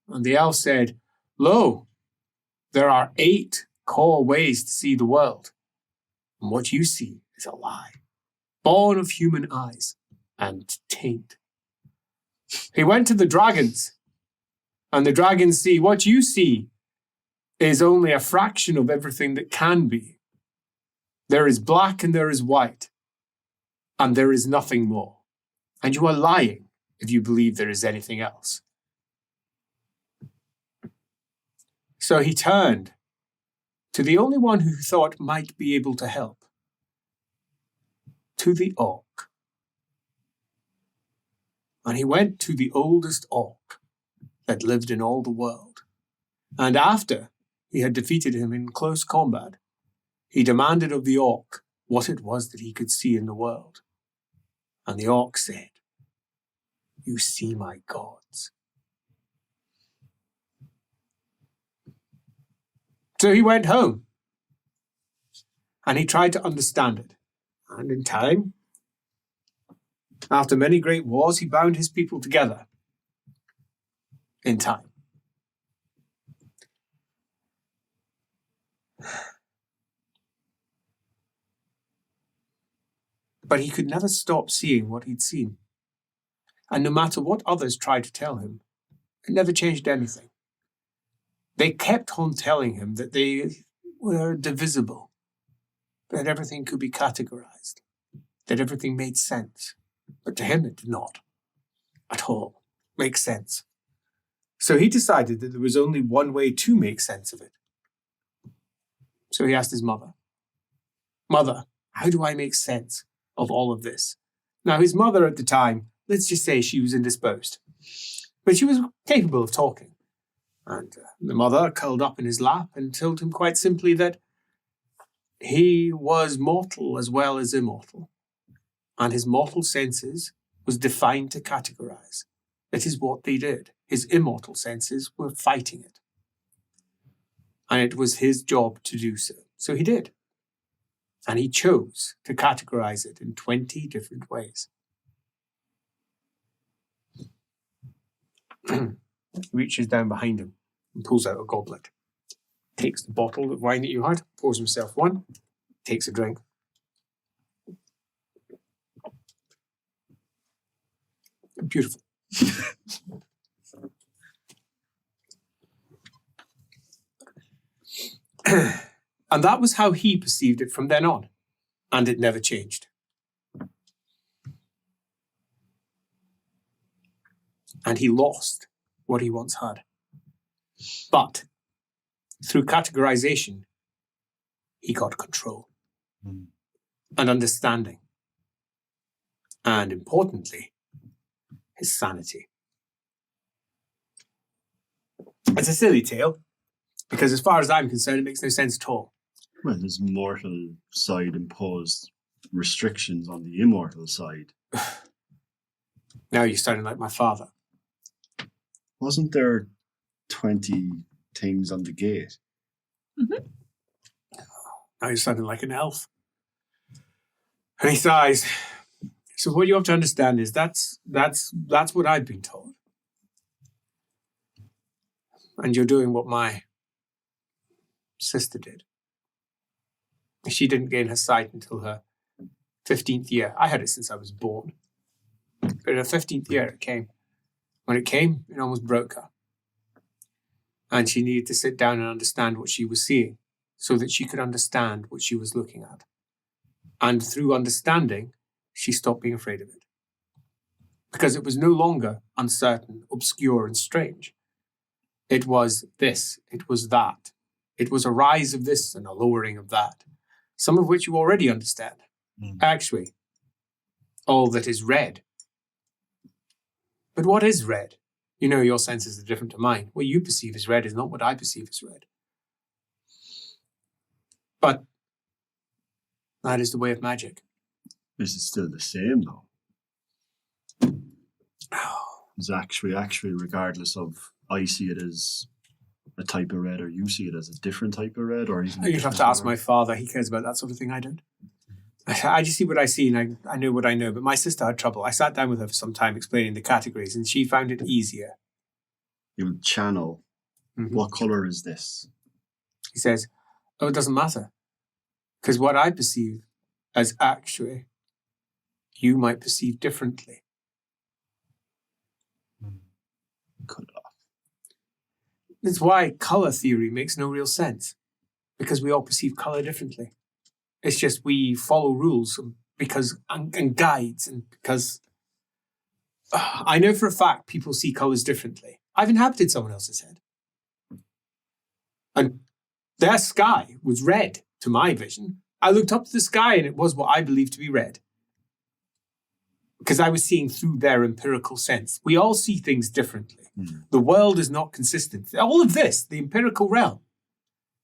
and the elf said, Lo, there are 8 core ways to see the world, and what you see is a lie, born of human eyes and taint. He went to the dragons, and the dragons see what you see is only a fraction of everything that can be. There is black and there is white, and there is nothing more. And you are lying if you believe there is anything else. So he turned to the only one who thought might be able to help, to the orc. And he went to the oldest orc that lived in all the world. And after he had defeated him in close combat, he demanded of the orc what it was that he could see in the world. And the orc said, You see my gods. So he went home, and he tried to understand it. And in time, after many great wars, he bound his people together. In time. But he could never stop seeing what he'd seen. And no matter what others tried to tell him, it never changed anything. They kept on telling him that they were divisible, that everything could be categorized, that everything made sense. But to him, it did not at all make sense. So he decided that there was only one way to make sense of it. So he asked his mother, "Mother, how do I make sense of all of this?" Now, his mother at the time, let's just say she was indisposed, but she was capable of talking. And the mother curled up in his lap and told him quite simply that he was mortal as well as immortal, and his mortal senses was defined to categorize. That is what they did. His immortal senses were fighting it. And it was his job to do so. So he did. And he chose to categorize it in 20 different ways. He reaches down behind him and pulls out a goblet. Takes the bottle of wine that you had, pours himself one, takes a drink. Beautiful. And that was how he perceived it from then on. And it never changed. And he lost what he once had. But through categorization, he got control and understanding. And importantly, his sanity. It's a silly tale, because as far as I'm concerned, it makes no sense at all. Well, his mortal side imposed restrictions on the immortal side. Now you're starting like my father. Wasn't there 20 things on the gate? Mm-hmm. Now you're sounding like an elf. And he sighs. So what you have to understand is that's what I've been told. And you're doing what my sister did. She didn't gain her sight until her 15th year. I had it since I was born. But in her 15th year it came. When it came, it almost broke her. And she needed to sit down and understand what she was seeing so that she could understand what she was looking at. And through understanding, she stopped being afraid of it. Because it was no longer uncertain, obscure, and strange. It was this, it was that. It was a rise of this and a lowering of that. Some of which you already understand. Actually, all that is red. But what is red? You know, your senses are different to mine. What you perceive as red is not what I perceive as red. But that is the way of magic. This is still the same, though. It's actually, regardless of I see it as a type of red or you see it as a different type of red, or even you'd have to ask my father. He cares about that sort of thing. I don't. I just see what I see and I know what I know. But my sister had trouble. I sat down with her for some time explaining the categories and she found it easier. You would channel. Mm-hmm. What color is this? He says, "Oh, it doesn't matter. Because what I perceive as actually, you might perceive differently." Cut off. That's why color theory makes no real sense. Because we all perceive color differently. It's just we follow rules and guides, and because I know for a fact people see colors differently. I've inhabited someone else's head. And their sky was red to my vision. I looked up to the sky and it was what I believed to be red. Because I was seeing through their empirical sense. We all see things differently. The world is not consistent. All of this, the empirical realm,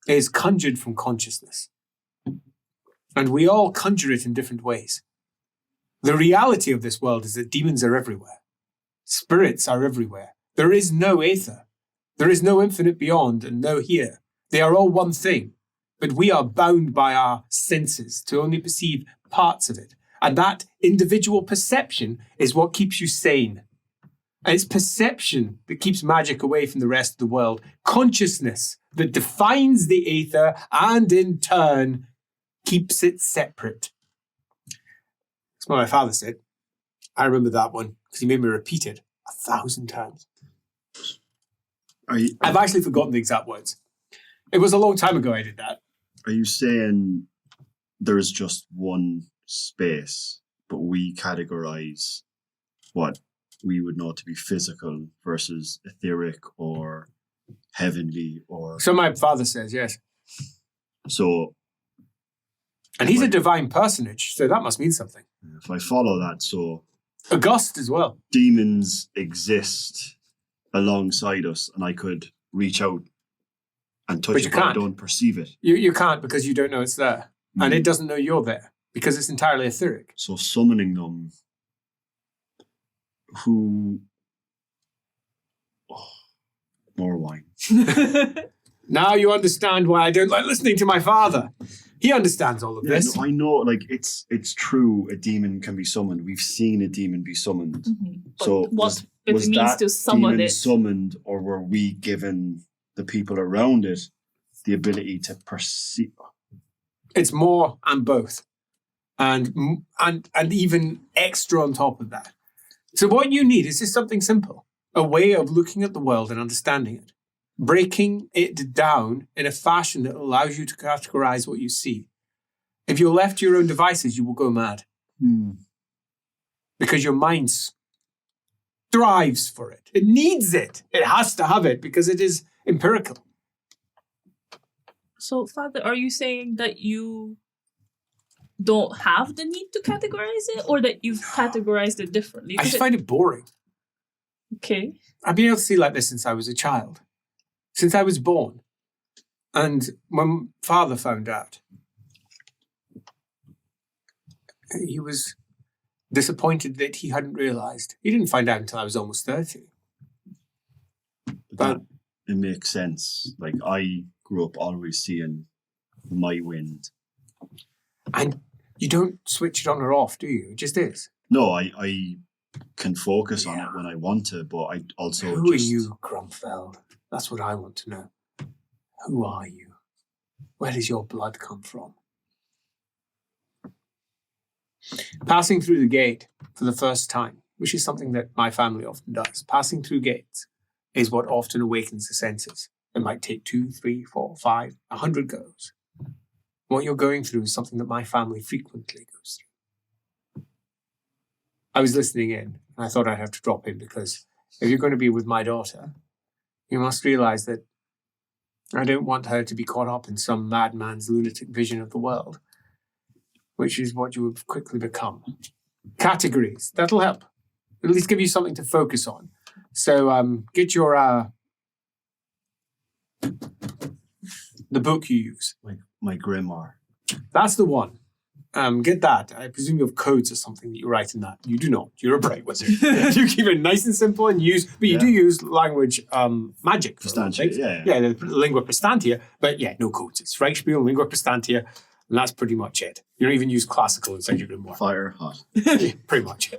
is conjured from consciousness. And we all conjure it in different ways. The reality of this world is that demons are everywhere. Spirits are everywhere. There is no aether. There is no infinite beyond and no here. They are all one thing. But we are bound by our senses to only perceive parts of it. And that individual perception is what keeps you sane. And it's perception that keeps magic away from the rest of the world. Consciousness that defines the aether and in turn keeps it separate. That's what my father said. I remember that one because he made me repeat it 1,000 times. I've actually forgotten the exact words. It was a long time ago I did that. Are you saying there is just one space, but we categorize what we would know to be physical versus etheric or heavenly or... So my father says, yes. So... And he's a divine personage, so that must mean something. If I follow that, so... August as well. Demons exist alongside us, and I could reach out and touch it, but I don't perceive it. You can't because you don't know it's there. And it doesn't know you're there because it's entirely etheric. So summoning them, who... Oh, more wine. Now you understand why I don't like listening to my father. He understands all of this. No, I know, like, it's true a demon can be summoned. We've seen a demon be summoned. Mm-hmm. So what it was means that to summon demon it summoned, or were we given the people around it the ability to perceive? It's more and both. And even extra on top of that. So what you need is just something simple. A way of looking at the world and understanding it. Breaking it down in a fashion that allows you to categorize what you see. If you're left to your own devices, you will go mad. Because your mind strives for it. It needs it. It has to have it because it is empirical. So, Father, are you saying that you don't have the need to categorize it, or that you've categorized it differently? I just find it boring. Okay. I've been able to see like this since I was a child. Since I was born. And when Father found out, he was disappointed that he hadn't realized. He didn't find out until I was almost 30. But it makes sense. Like, I grew up always seeing my wind. And you don't switch it on or off, do you? It just is. No, I can focus on it when I want to, but I also Who are you, Grumfeld? That's what I want to know. Who are you? Where does your blood come from? Passing through the gate for the first time, which is something that my family often does. Passing through gates is what often awakens the senses. It might take 2, 3, 4, 5, 100 goes. What you're going through is something that my family frequently goes through. I was listening in, and I thought I'd have to drop in because if you're going to be with my daughter, you must realize that I don't want her to be caught up in some madman's lunatic vision of the world, which is what you would quickly become. Categories, that'll help. At least give you something to focus on. So get your the book you use. My grimoire. That's the one. Get that. I presume you have codes or something that you write in that. You do not. You're a bright wizard. You keep it nice and simple and but you do use language magic. Prestantia, yeah, the lingua prestantia. But yeah, no codes. It's Reichspiel, lingua prestantia, and that's pretty much it. You don't even use classical inside your grimoire. Fire hot. Yeah, pretty much.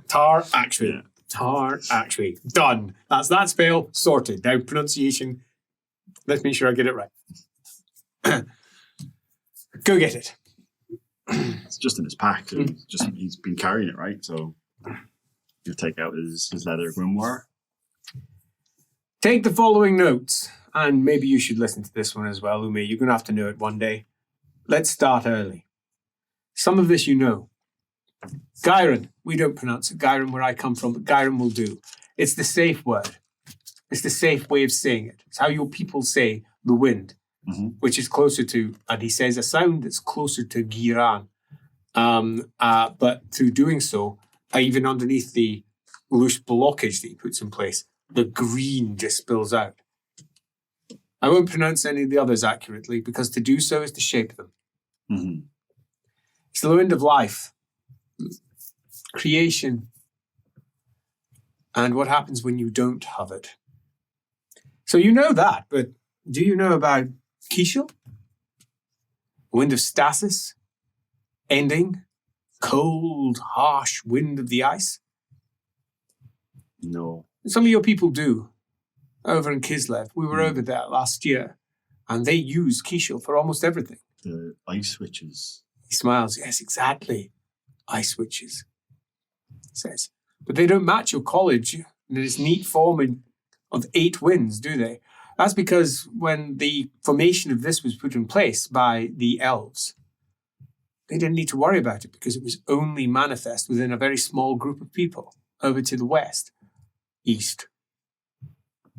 Tar, actually. Tar, actually. Done. That's that spell sorted. Now pronunciation. Let's make sure I get it right. Go get it. It's just in his pack. So he's been carrying it, right? So he'll take out his leather grimoire. Take the following notes, and maybe you should listen to this one as well, Umi. You're going to have to know it one day. Let's start early. Some of this you know. Gyron. We don't pronounce it Gyron where I come from, but Gyron will do. It's the safe word. It's the safe way of saying it. It's how your people say the wind. Which is closer to, and he says a sound that's closer to Giran. But through doing so, even underneath the loose blockage that he puts in place, the green just spills out. I won't pronounce any of the others accurately because to do so is to shape them. It's the wind of life, creation, and what happens when you don't have it. So you know that, but do you know about Kishel? Wind of stasis? Ending? Cold, harsh wind of the ice? No. Some of your people do. Over in Kislev. We were over there last year, and they use Kishel for almost everything. The ice witches. He smiles. Yes, exactly. Ice witches, he says. But they don't match your college in this neat form of 8 winds, do they? That's because when the formation of this was put in place by the elves, they didn't need to worry about it because it was only manifest within a very small group of people over to the west, east.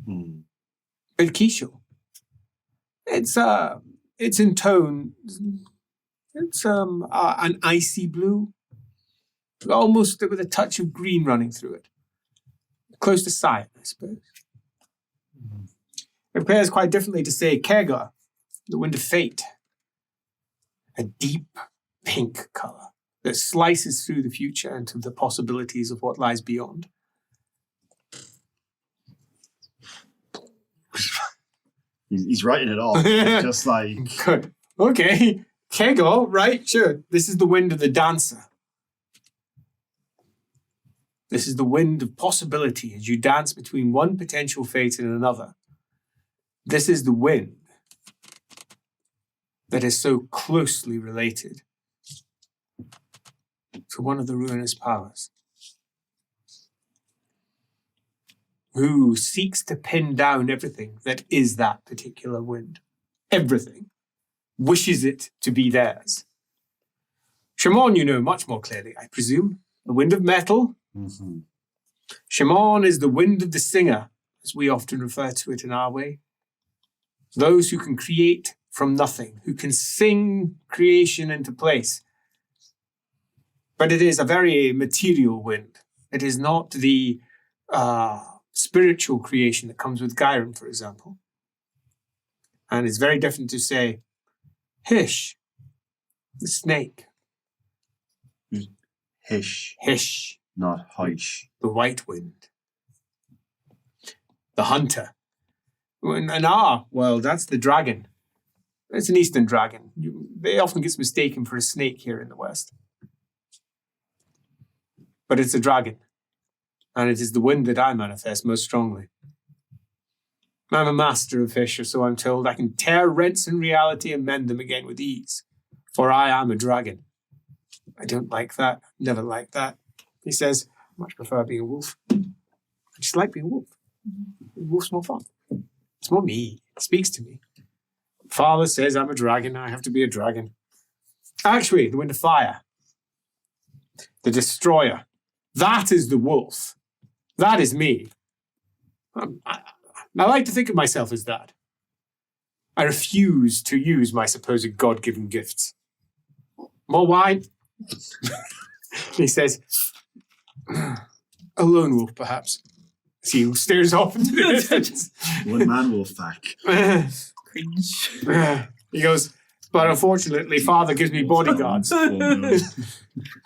But Kisho, it's in tone. It's an icy blue, almost with a touch of green running through it. Close to cyan, I suppose. It compares quite differently to, say, Kega, the Wind of Fate. A deep pink colour that slices through the future into the possibilities of what lies beyond. He's writing it all. Just like... Good. Okay. Kegel, right? Sure. This is the wind of the dancer. This is the wind of possibility as you dance between one potential fate and another. This is the wind that is so closely related to one of the ruinous powers, who seeks to pin down everything that is that particular wind. Everything. Wishes it to be theirs. Shimon, you know much more clearly, I presume. The wind of metal. Mm-hmm. Shimon is the wind of the singer, as we often refer to it in our way. Those who can create from nothing, who can sing creation into place. But it is a very material wind. It is not the spiritual creation that comes with Gyron, for example. And it's very different to say, Hish, the snake. Hish. Hish. Not Hish. The white wind. The hunter. And well, that's the dragon. It's an eastern dragon. They often get mistaken for a snake here in the West. But it's a dragon. And it is the wind that I manifest most strongly. I'm a master of fish, or so I'm told. I can tear rents in reality and mend them again with ease. For I am a dragon. I don't like that. Never liked that. He says, I much prefer being a wolf. I just like being a wolf. A wolf's more fun. It's more me. It speaks to me. Father says I'm a dragon. I have to be a dragon. Actually, the wind of fire. The destroyer. That is the wolf. That is me. I like to think of myself as that. I refuse to use my supposed God-given gifts. More wine? He says, a lone wolf, perhaps. As he stares off into the distance. One man wolf back. Cringe. He goes, but unfortunately, Father gives me bodyguards. Oh, no.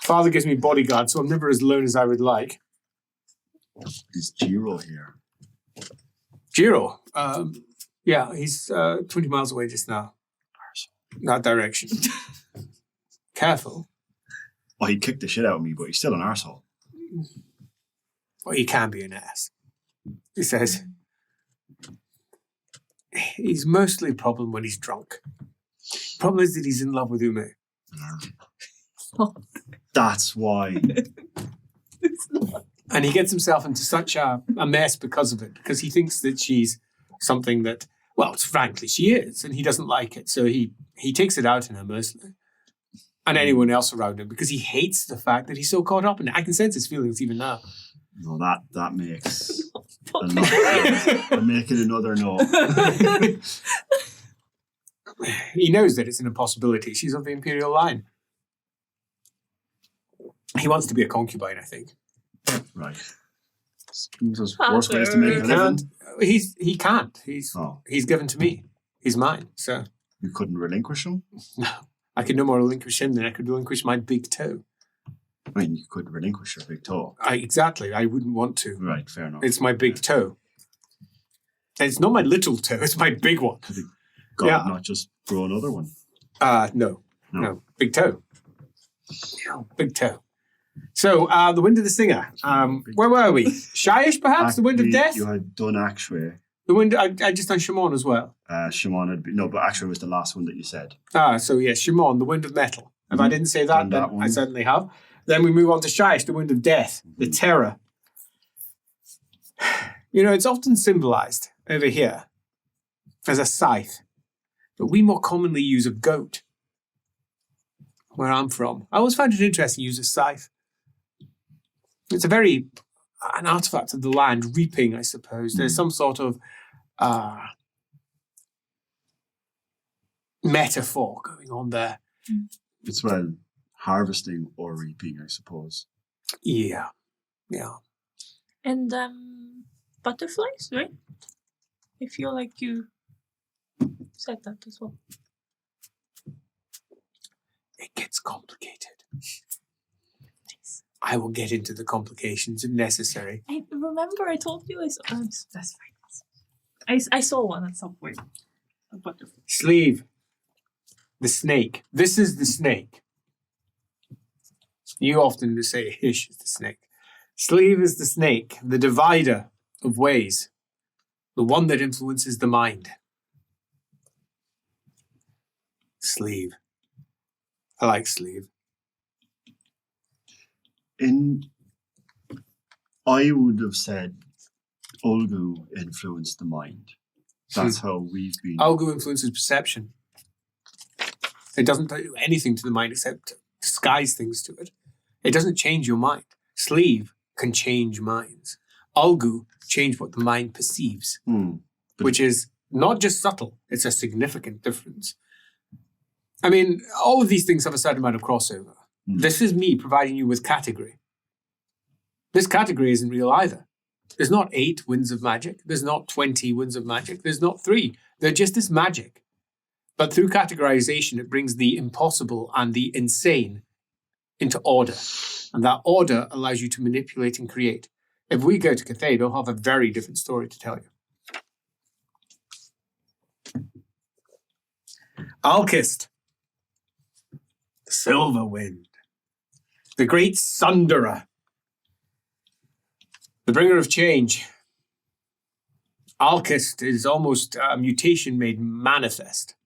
Father gives me bodyguards, so I'm never as lone as I would like. Is Jiro here? Jiro, yeah, he's 20 miles away just now. That direction. Careful. Well, he kicked the shit out of me, but he's still an arsehole. Well, he can be an ass. He says, he's mostly a problem when he's drunk. Problem is that he's in love with Ume. That's why. It's not. And he gets himself into such a mess because of it, because he thinks that she's something that, well, frankly, she is, and he doesn't like it. So he takes it out on her mostly. And anyone else around him, because he hates the fact that he's so caught up in it. I can sense his feelings even now. No, that makes I'm making another no. He knows that it's an impossibility. She's of the Imperial line. He wants to be a concubine, I think. Right. There's worse ways to make a living. He can't. He's given to me. He's mine. So You couldn't relinquish him? no, I could no more relinquish him than I could relinquish my big toe. I mean, you could relinquish your big toe. Exactly. I wouldn't want to. Right, fair enough. It's my big toe. And it's not my little toe. It's my big one. Could God not just grow another one? No. Big toe. Yeah, big toe. So, the Wind of the Singer. Where were we? Shyish, perhaps? The Wind of Death? You had done Actuary. The Wind. I just done Shimon as well. Shimon had been, no, but Actuary was the last one that you said. So yes, Shimon, the Wind of Metal. If I didn't say that, then I certainly have. Then we move on to Shyish, the Wind of Death, the Terror. You know, it's often symbolized over here as a scythe, but we more commonly use a goat. where I'm from. I always find it interesting to use a scythe. It's an artifact of the land, reaping, I suppose. There's some sort of metaphor going on there. It's harvesting or reaping, I suppose. Yeah. And butterflies, right? I feel like you said that as well. It gets complicated. I will get into the complications if necessary. I remember I told you that's fine. I saw one at some point. A butterfly. Sleeve. The snake. This is the snake. You often say Hish is the snake. Sleeve is the snake, the divider of ways, the one that influences the mind. Sleeve. I like sleeve. I would have said Olgu influenced the mind. That's how we've been. Olgu influences perception. It doesn't do anything to the mind except disguise things to it. It doesn't change your mind. Sleeve can change minds. Olgu change what the mind perceives, which is not just subtle, it's a significant difference. I mean, all of these things have a certain amount of crossover. This is me providing you with category. This category isn't real either. There's not 8 winds of magic. There's not 20 winds of magic. There's not 3. They're just this magic. But through categorization, it brings the impossible and the insane into order. And that order allows you to manipulate and create. If we go to Cathay, they'll have a very different story to tell you. Alkist. The silver wind. The great sunderer. The bringer of change. Alkist is almost a mutation made manifest.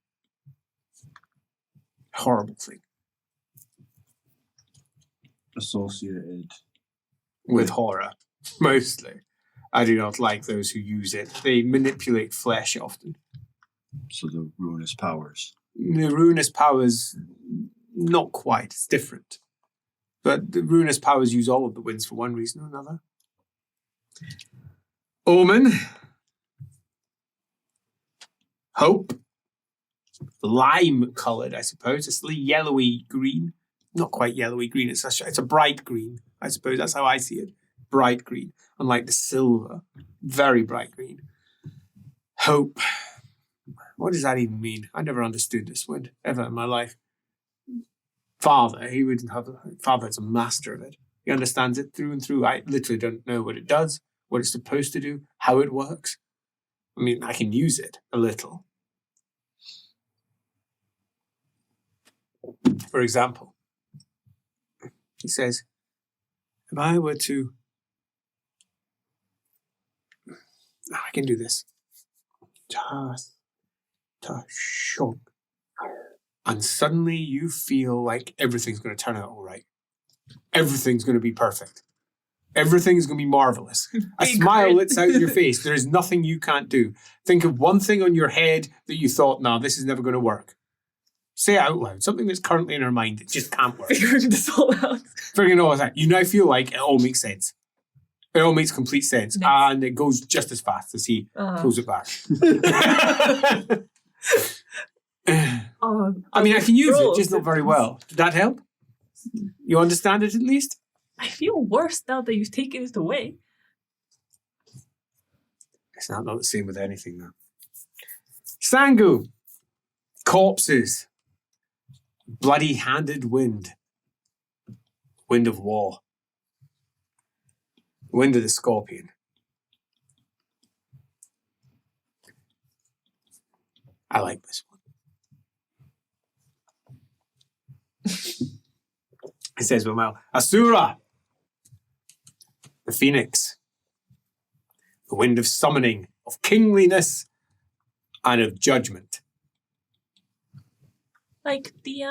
Horrible thing. Associated with horror, mostly. I do not like those who use it. They manipulate flesh often. So the ruinous powers. The ruinous powers, not quite. It's different. But the ruinous powers use all of the winds for one reason or another. Omen. Hope. Lime-coloured, I suppose. It's yellowy green. Not quite yellowy green. It's a bright green, I suppose. That's how I see it. Bright green. Unlike the silver. Very bright green. Hope. What does that even mean? I never understood this word ever in my life. Father, Father's a master of it. He understands it through and through. I literally don't know what it does, what it's supposed to do, how it works. I mean, I can use it a little. For example, he says, if I were to... I can do this. Shock. And suddenly you feel like everything's going to turn out all right. Everything's going to be perfect. Everything's going to be marvelous. A smile lets out your face. There is nothing you can't do. Think of one thing on your head that you thought, no, this is never going to work. Say it out loud. Something that's currently in our mind that just can't work. Figuring this all out. Figuring all that. You now feel like it all makes sense. It all makes complete sense. Nice. And it goes just as fast as he pulls it back. I mean, I can use it, just not very well. Did that help? You understand it at least? I feel worse now that you've taken it away. It's not the same with anything, though. Sangu. Corpses. Bloody-handed wind. Wind of war. Wind of the scorpion. I like this one. It says, well, Asura, the phoenix, the wind of summoning, of kingliness, and of judgment. Like the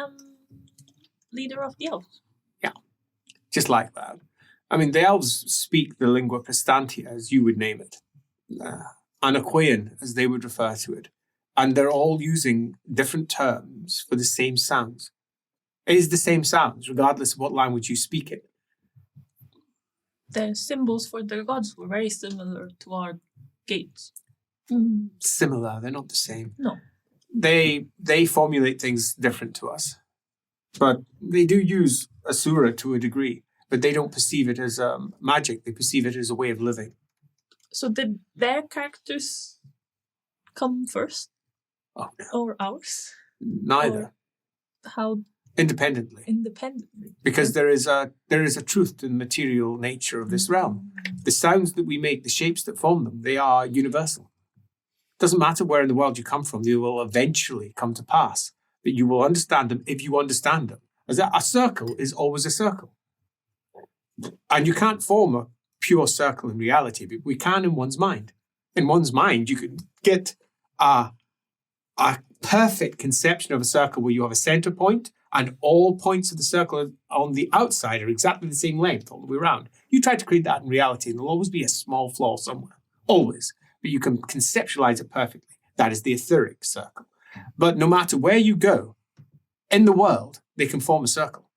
leader of the elves. Yeah, just like that. I mean, the elves speak the lingua prestantia, as you would name it, Anaquaean, as they would refer to it. And they're all using different terms for the same sounds. It is the same sounds, regardless of what language you speak it. The symbols for the gods were very similar to our gates. Similar, they're not the same. No. They formulate things different to us. But they do use Asura to a degree, but they don't perceive it as magic. They perceive it as a way of living. So did their characters come first? Oh, no. Or ours? Neither. Or how? Independently. Because there is a truth to the material nature of this realm. The sounds that we make, the shapes that form them, they are universal. It doesn't matter where in the world you come from, they will eventually come to pass. That you will understand them if you understand them. As a circle is always a circle. And you can't form a pure circle in reality, but we can in one's mind. In one's mind, you could get a perfect conception of a circle where you have a center point and all points of the circle on the outside are exactly the same length all the way around. You try to create that in reality and there'll always be a small flaw somewhere. Always. But you can conceptualize it perfectly. That is the etheric circle. But no matter where you go in the world, they can form a circle,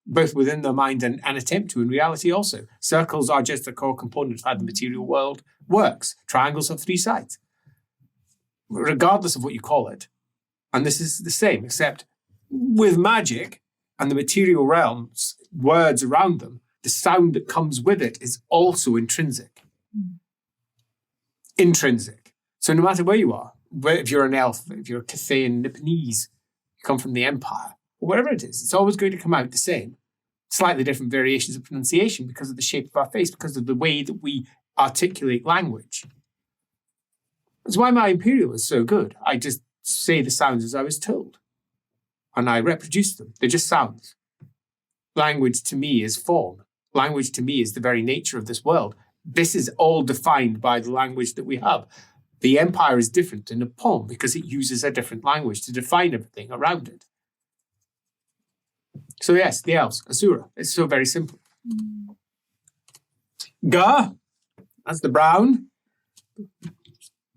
both within their mind and attempt to in reality also. Circles are just a core component of how the material world works. Triangles have 3 sides. Regardless of what you call it. And this is the same, except with magic and the material realms, words around them, the sound that comes with it is also intrinsic. Intrinsic. So no matter where you are, if you're an elf, if you're a Cathayan Nipponese, you come from the Empire, or wherever it is, it's always going to come out the same. Slightly different variations of pronunciation because of the shape of our face, because of the way that we articulate language. That's why my Imperial is so good. I just say the sounds as I was told. And I reproduce them. They're just sounds. Language to me is form. Language to me is the very nature of this world. This is all defined by the language that we have. The Empire is different in a poem because it uses a different language to define everything around it. So yes, the elves, Asura. It's so very simple. Ga, that's the brown.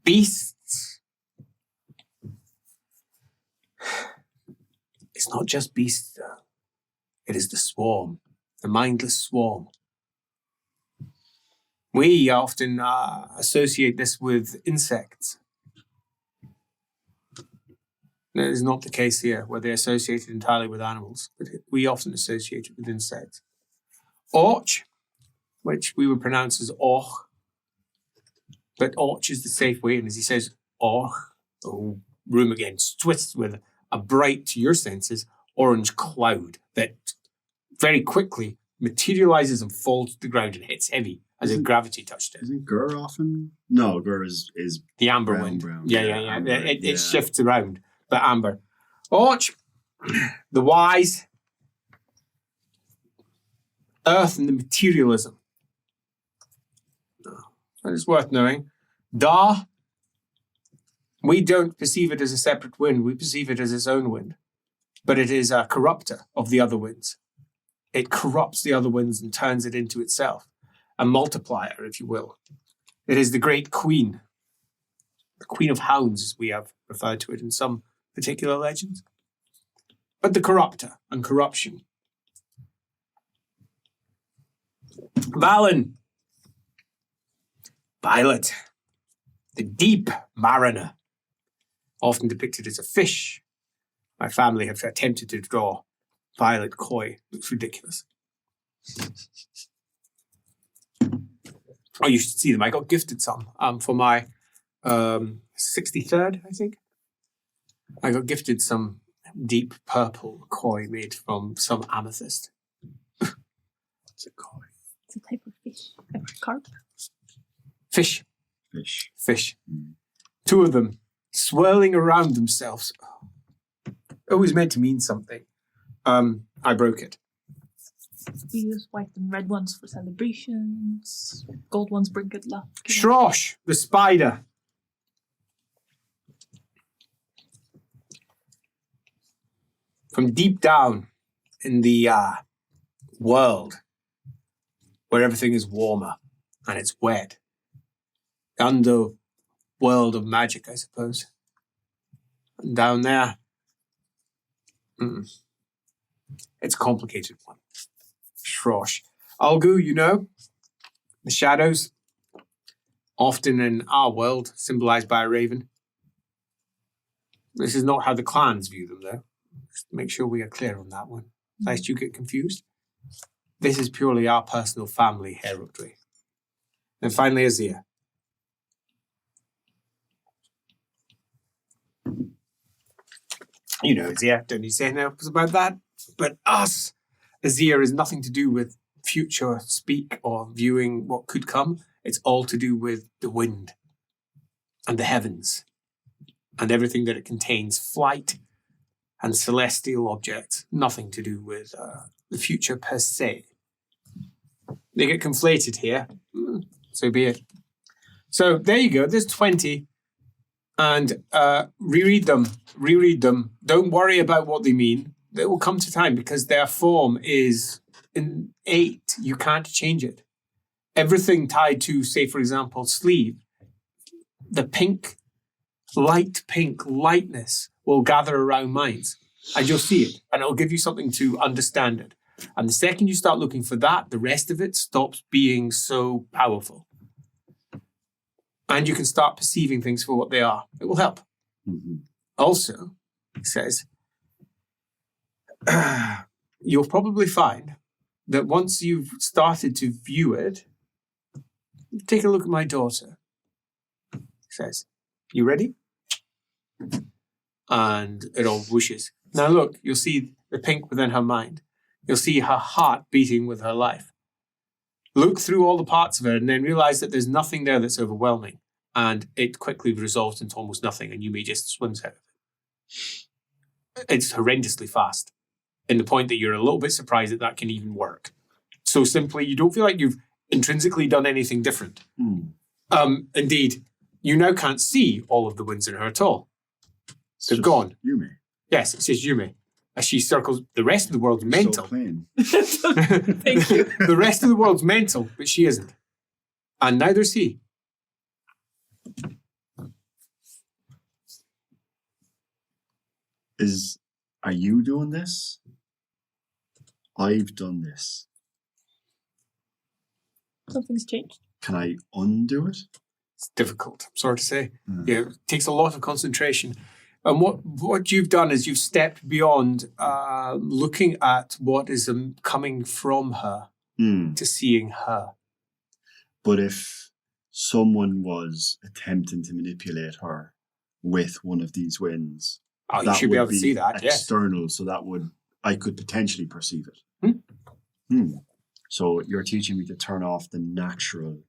Beasts. It's not just beasts, though. It is the swarm, the mindless swarm. We often associate this with insects. That is not the case here, where they're associated entirely with animals, but we often associate it with insects. Orch, which we would pronounce as och, but orch is the safe way, and as he says, och, the room again twists with a bright, to your senses, orange cloud that very quickly materializes and falls to the ground and hits heavy as if gravity touched it. Isn't Gur often? No, Gur is the amber brown, wind. Brown. Yeah. Amber, It shifts around, but amber. Orch, the wise, earth and the materialism. That is worth knowing. Da, we don't perceive it as a separate wind. We perceive it as its own wind. But it is a corrupter of the other winds. It corrupts the other winds and turns it into itself. A multiplier, if you will. It is the great queen. The queen of hounds, as we have referred to it in some particular legends. But the corrupter and corruption. Valen. Violet. The deep mariner. Often depicted as a fish. My family have attempted to draw violet koi. Looks ridiculous. Oh, you should see them. I got gifted some for my 63rd, I think. I got gifted some deep purple koi made from some amethyst. What's a koi? It's a type of fish. A carp? Fish. Two of them swirling around themselves. Always meant to mean something. I broke it. We use white and red ones for celebrations. Gold ones bring good luck. Shrosh, the spider. From deep down in the world, where everything is warmer and it's wet. Underworld of magic, I suppose. And down there, It's a complicated one. Shrosh. Algu, you know, the shadows, often in our world, symbolized by a raven. This is not how the clans view them, though. Just make sure we are clear on that one, lest you get confused. This is purely our personal family heraldry. And finally, Azir. You know Azir, don't need to say anything else about that. But us, Azir is nothing to do with future speak or viewing what could come. It's all to do with the wind and the heavens and everything that it contains, flight and celestial objects. Nothing to do with the future per se. They get conflated here. So be it. So there you go. There's 20. And reread them. Reread them. Don't worry about what they mean. They will come to time because their form is innate. You can't change it. Everything tied to, say, for example, sleeve. The pink, light pink lightness will gather around minds. And you'll see it. And it'll give you something to understand it. And the second you start looking for that, the rest of it stops being so powerful. And you can start perceiving things for what they are. It will help. Mm-hmm. Also, it says, you'll probably find that once you've started to view it, take a look at my daughter. It says, you ready? And it all whooshes. Now look, you'll see the pink within her mind. You'll see her heart beating with her life. Look through all the parts of it and then realize that there's nothing there that's overwhelming. And it quickly resolves into almost nothing and you may just swim out of it. It's horrendously fast. In the point that you're a little bit surprised that can even work. So simply, you don't feel like you've intrinsically done anything different. Indeed, you now can't see all of the winds in her at all. They've gone. Yume. Yes, it's just Yume. As she circles, the rest of the world's mental. So plain. Thank you. The rest of the world's mental, but she isn't. And neither is he. Are you doing this? I've done this. Something's changed. Can I undo it? It's difficult, I'm sorry to say. Yeah, it takes a lot of concentration. And what you've done is you've stepped beyond looking at what is coming from her to seeing her. But if someone was attempting to manipulate her with one of these winds, you should be able to see that. External, so that I could potentially perceive it. So you're teaching me to turn off the natural,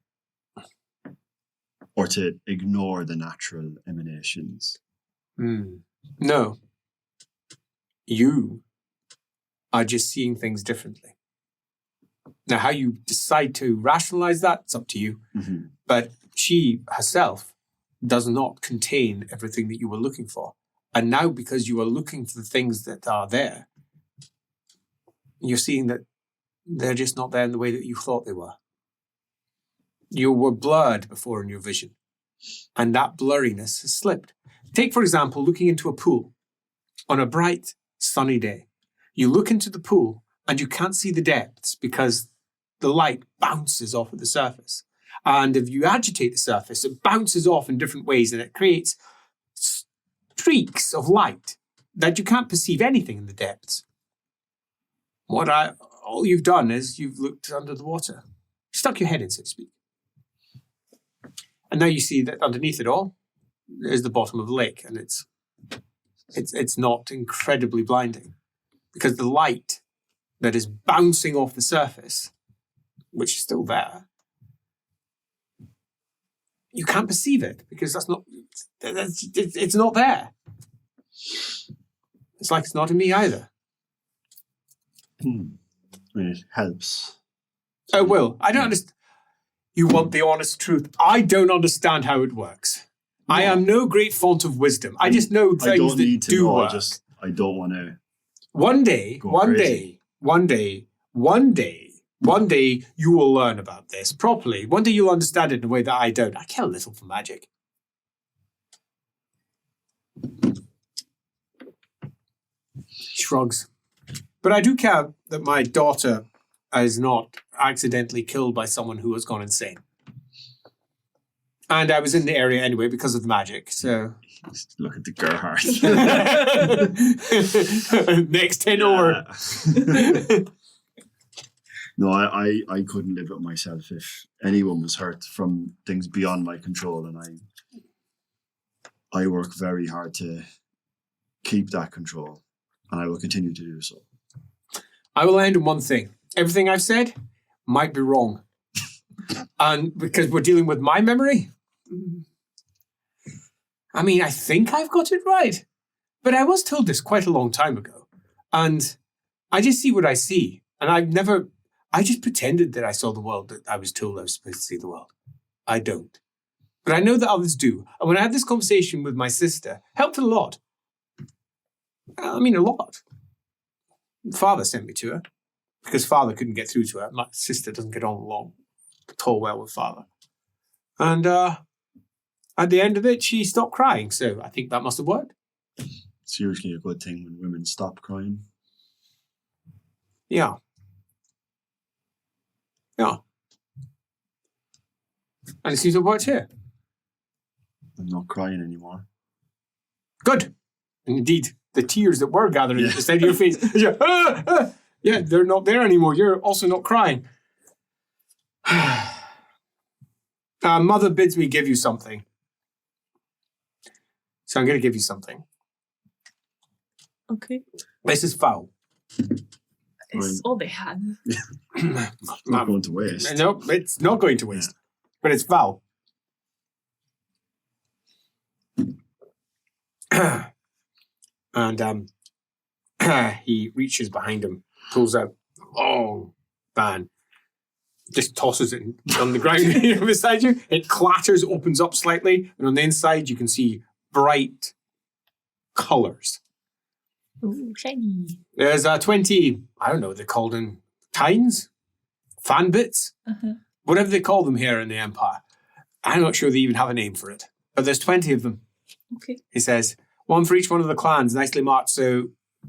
or to ignore the natural emanations. No. You are just seeing things differently. Now, how you decide to rationalize that, it's up to you. Mm-hmm. But she herself does not contain everything that you were looking for. And now, because you are looking for the things that are there, you're seeing that they're just not there in the way that you thought they were. You were blurred before in your vision. And that blurriness has slipped. Take, for example, looking into a pool on a bright, sunny day. You look into the pool and you can't see the depths because the light bounces off of the surface. And if you agitate the surface, it bounces off in different ways and it creates streaks of light that you can't perceive anything in the depths. All you've done is you've looked under the water. Stuck your head in, so to speak. And now you see that underneath it all is the bottom of the lake, and it's not incredibly blinding because the light that is bouncing off the surface, which is still there, you can't perceive it because it's not there. It's like it's not in me either. It helps. Oh, Will, I don't understand. You want the honest truth. I don't understand how it works. No. I am no great font of wisdom. I just know things that do work. I don't want to. One day, you will learn about this properly. One day you'll understand it in a way that I don't. I care little for magic. Shrugs. But I do care that my daughter is not accidentally killed by someone who has gone insane. And I was in the area anyway because of the magic, so... Look at the Gerhardt. Next 10 over. No, I couldn't live with myself if anyone was hurt from things beyond my control, and I work very hard to keep that control, and I will continue to do so. I will end on one thing. Everything I've said might be wrong. And because we're dealing with my memory, I mean, I think I've got it right. But I was told this quite a long time ago. And I just see what I see. And I just pretended that I saw the world that I was told I was supposed to see the world. I don't. But I know that others do. And when I had this conversation with my sister, helped a lot. I mean, a lot. Father sent me to her because father couldn't get through to her. My sister doesn't get on at all well with father. And at the end of it, she stopped crying. So I think that must have worked. It's usually a good thing when women stop crying. Yeah. Yeah. And it seems to have worked here. I'm not crying anymore. Good. Indeed, the tears that were gathering at the side of your face. Yeah, they're not there anymore. You're also not crying. Mother bids me give you something. So I'm going to give you something. Okay. This is foul. It's all they had. It's not going to waste. No, it's not going to waste. But it's foul. And he reaches behind him, pulls out a long fan, just tosses it on the ground beside you. It clatters, opens up slightly, and on the inside you can see bright colours. Ooh, shiny. There's 20, I don't know what they're called in tines? Fan bits? Whatever they call them here in the Empire. I'm not sure they even have a name for it. But there's 20 of them. Okay. He says, one for each one of the clans, nicely marked. So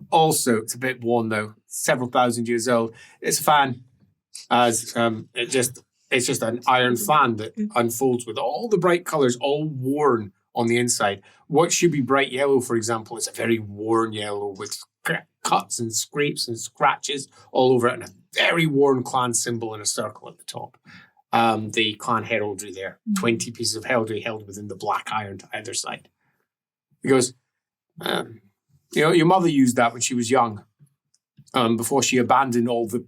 also, it's a bit worn though, several thousand years old. It's a fan. As it's just an iron fan that unfolds with all the bright colours all worn on the inside. What should be bright yellow, for example, is a very worn yellow with cuts and scrapes and scratches all over it, and a very worn clan symbol in a circle at the top. The clan heraldry there, 20 pieces of heraldry held within the black iron to either side. He goes, your mother used that when she was young, before she abandoned all the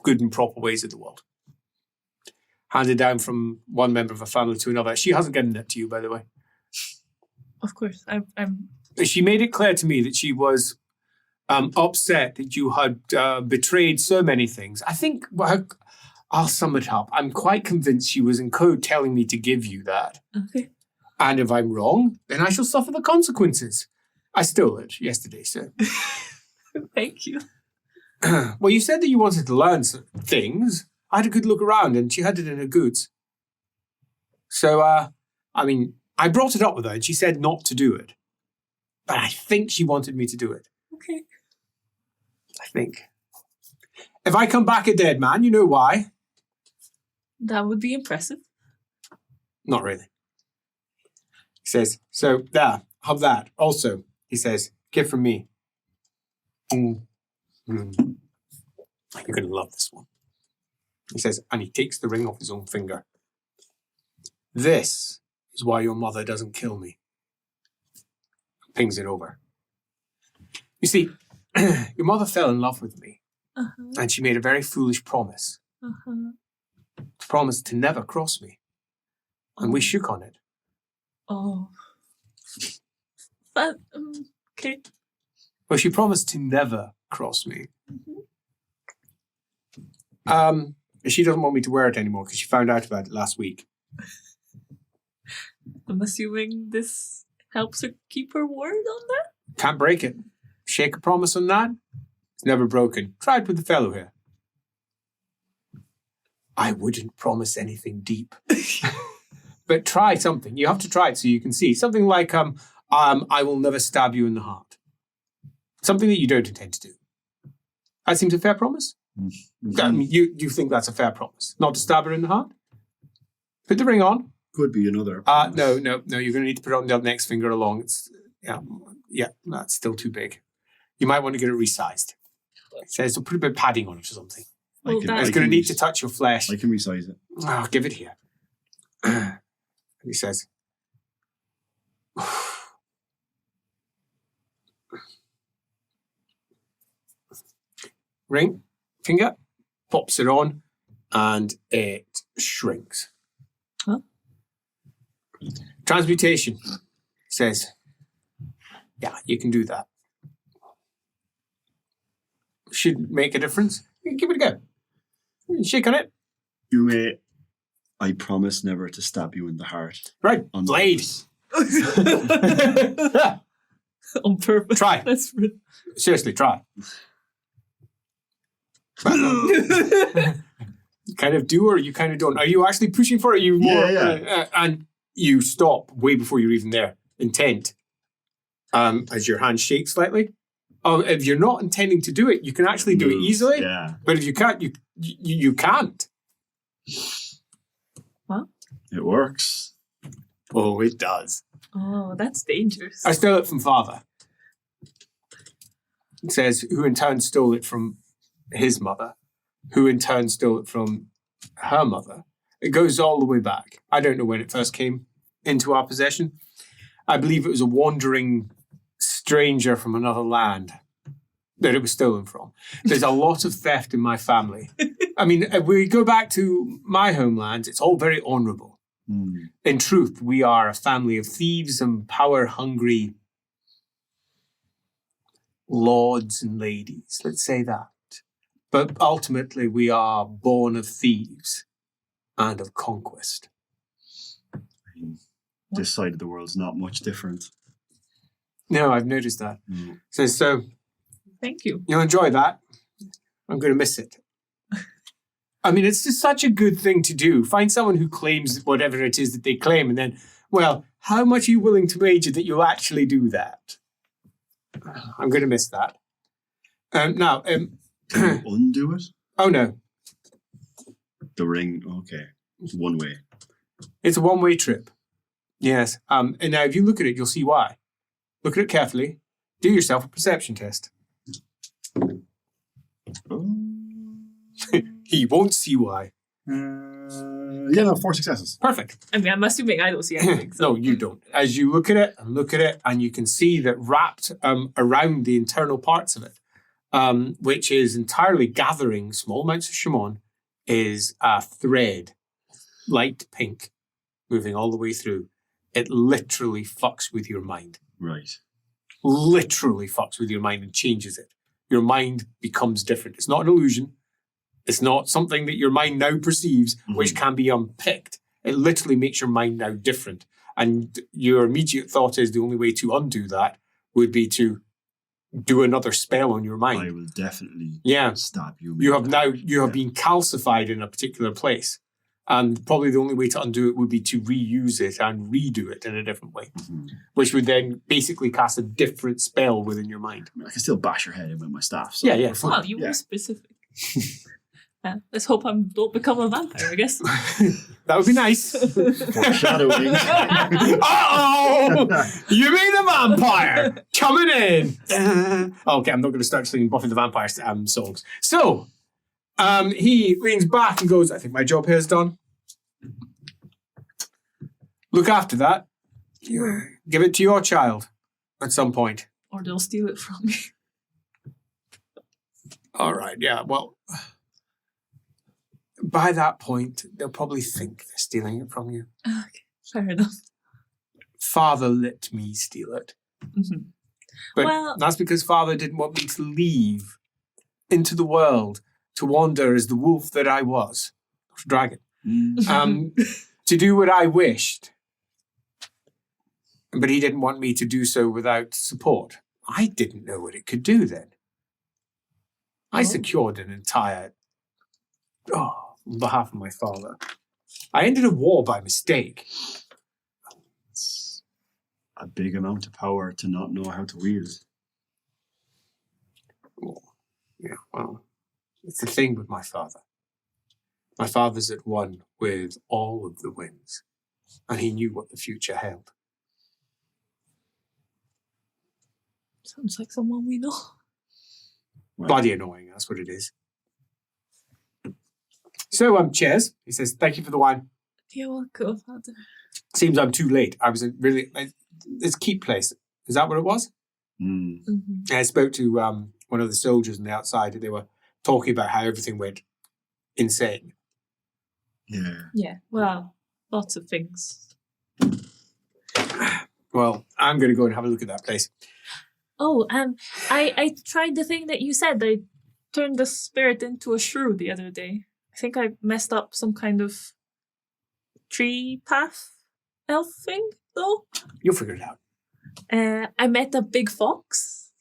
good and proper ways of the world. Handed down from one member of her family to another. She hasn't given it to you, by the way. Of course, I'm. She made it clear to me that she was upset that you had betrayed so many things. I think, I'll sum it up. I'm quite convinced she was in code telling me to give you that. Okay. And if I'm wrong, then I shall suffer the consequences. I stole it yesterday, so. Thank you. Well, you said that you wanted to learn some things. I had a good look around and she had it in her goods. So, I brought it up with her and she said not to do it. But I think she wanted me to do it. Okay. I think. If I come back a dead man, you know why? That would be impressive. Not really. He says, so there, have that. Also, he says, gift from me. You're going to love this one. He says, and he takes the ring off his own finger. This is why your mother doesn't kill me. Pings it over. You see, your mother fell in love with me. And she made a very foolish promise. To promise to never cross me. And we shook on it. Oh. But, okay. Well, she promised to never cross me. She doesn't want me to wear it anymore because she found out about it last week. I'm assuming this helps her keep her word on that? Can't break it. Shake a promise on that. It's never broken. Try it with the fellow here. I wouldn't promise anything deep. But try something. You have to try it so you can see. Something like, I will never stab you in the heart. Something that you don't intend to do. That seems a fair promise. I mean, you think that's a fair promise? Not to stab her in the heart? Put the ring on. Could be another. No. You're going to need to put it on the next finger along. Yeah, that's still too big. You might want to get it resized. It says to put a bit of padding on it or something. Well, It's going to need to touch your flesh. I can resize it. Oh, give it here. And he says, ring, finger, pops it on, and it shrinks. Huh? Transmutation says, yeah, you can do that. Should make a difference. Give it a go. Shake on it. You may. I promise never to stab you in the heart. Right. On Blade. On purpose. Try. That's rude. Seriously, try. You kind of do or you kind of don't. Are you actually pushing for it? Are you more, Yeah. And you stop way before you're even there. Intent. As your hand shakes slightly. If you're not intending to do it, you can actually do it easily. Yeah. But if you can't, you can't. What? It works. Oh, it does. Oh, that's dangerous. I stole it from father. It says, who in turn stole it from his mother, who in turn stole it from her mother. It goes all the way back. I don't know when it first came into our possession. I believe it was a wandering stranger from another land that it was stolen from. There's a lot of theft in my family. I mean, if we go back to my homeland, it's all very honorable. In truth, we are a family of thieves and power-hungry lords and ladies. Let's say that. But ultimately, we are born of thieves and of conquest. This side of the world's not much different. No, I've noticed that. So Thank you. you'll enjoy that. I'm going to miss it. I mean, it's just such a good thing to do. Find someone who claims whatever it is that they claim, and then, well, how much are you willing to wager that you'll actually do that? I'm going to miss that. Now, Can you undo it? oh no, The ring, okay. One way. it's a one-way trip. Yes. And now, if you look at it, you'll see why. Look at it carefully. Do yourself a perception test. He won't see why. Yeah, no, 4 successes. Perfect. I mean, I'm assuming I don't see anything. So. No, you don't. As you look at it, and you can see that wrapped around the internal parts of it, which is entirely gathering small amounts of Shimon, is a thread, light pink, moving all the way through. It literally fucks with your mind. Right. Literally fucks with your mind and changes it. Your mind becomes different. It's not an illusion. It's not something that your mind now perceives, which can be unpicked. It literally makes your mind now different. And your immediate thought is the only way to undo that would be to do another spell on your mind. I will definitely stab you. You have been calcified in a particular place. And probably the only way to undo it would be to reuse it and redo it in a different way, which would then basically cast a different spell within your mind. I mean, I can still bash your head in with my staff. So Yeah. we're fine. Wow, you were specific. Let's hope I don't become a vampire, I guess. That would be nice. Foreshadowing. Uh-oh! You mean a vampire coming in. Okay, I'm not going to start singing Buffy the Vampire songs. So, he leans back and goes, I think my job here is done. Look after that. Give it to your child at some point. Or they'll steal it from me. All right, yeah, well, by that point, they'll probably think they're stealing it from you. Okay, fair enough. Father let me steal it. Mm-hmm. But that's because Father didn't want me to leave into the world to wander as the wolf that I was, not a dragon, to do what I wished. But he didn't want me to do so without support. I didn't know what it could do then. I secured an entire, on behalf of my father. I ended a war by mistake. It's a big amount of power to not know how to wield. Yeah, well, it's the thing with my father. My father's at one with all of the winds, and he knew what the future held. Sounds like someone we know. Well, Bloody annoying, that's what it is. So, cheers. He says, thank you for the wine. You're welcome, Father. Seems I'm too late. I was it's Keep Place. Is that what it was? Mm-hmm. I spoke to one of the soldiers on the outside, and they were talking about how everything went insane. Yeah. Yeah, well, lots of things. Well, I'm going to go and have a look at that place. Oh, I tried the thing that you said. I turned the spirit into a shrew the other day. I think I messed up some kind of tree path elf thing, though. You'll figure it out. I met a big fox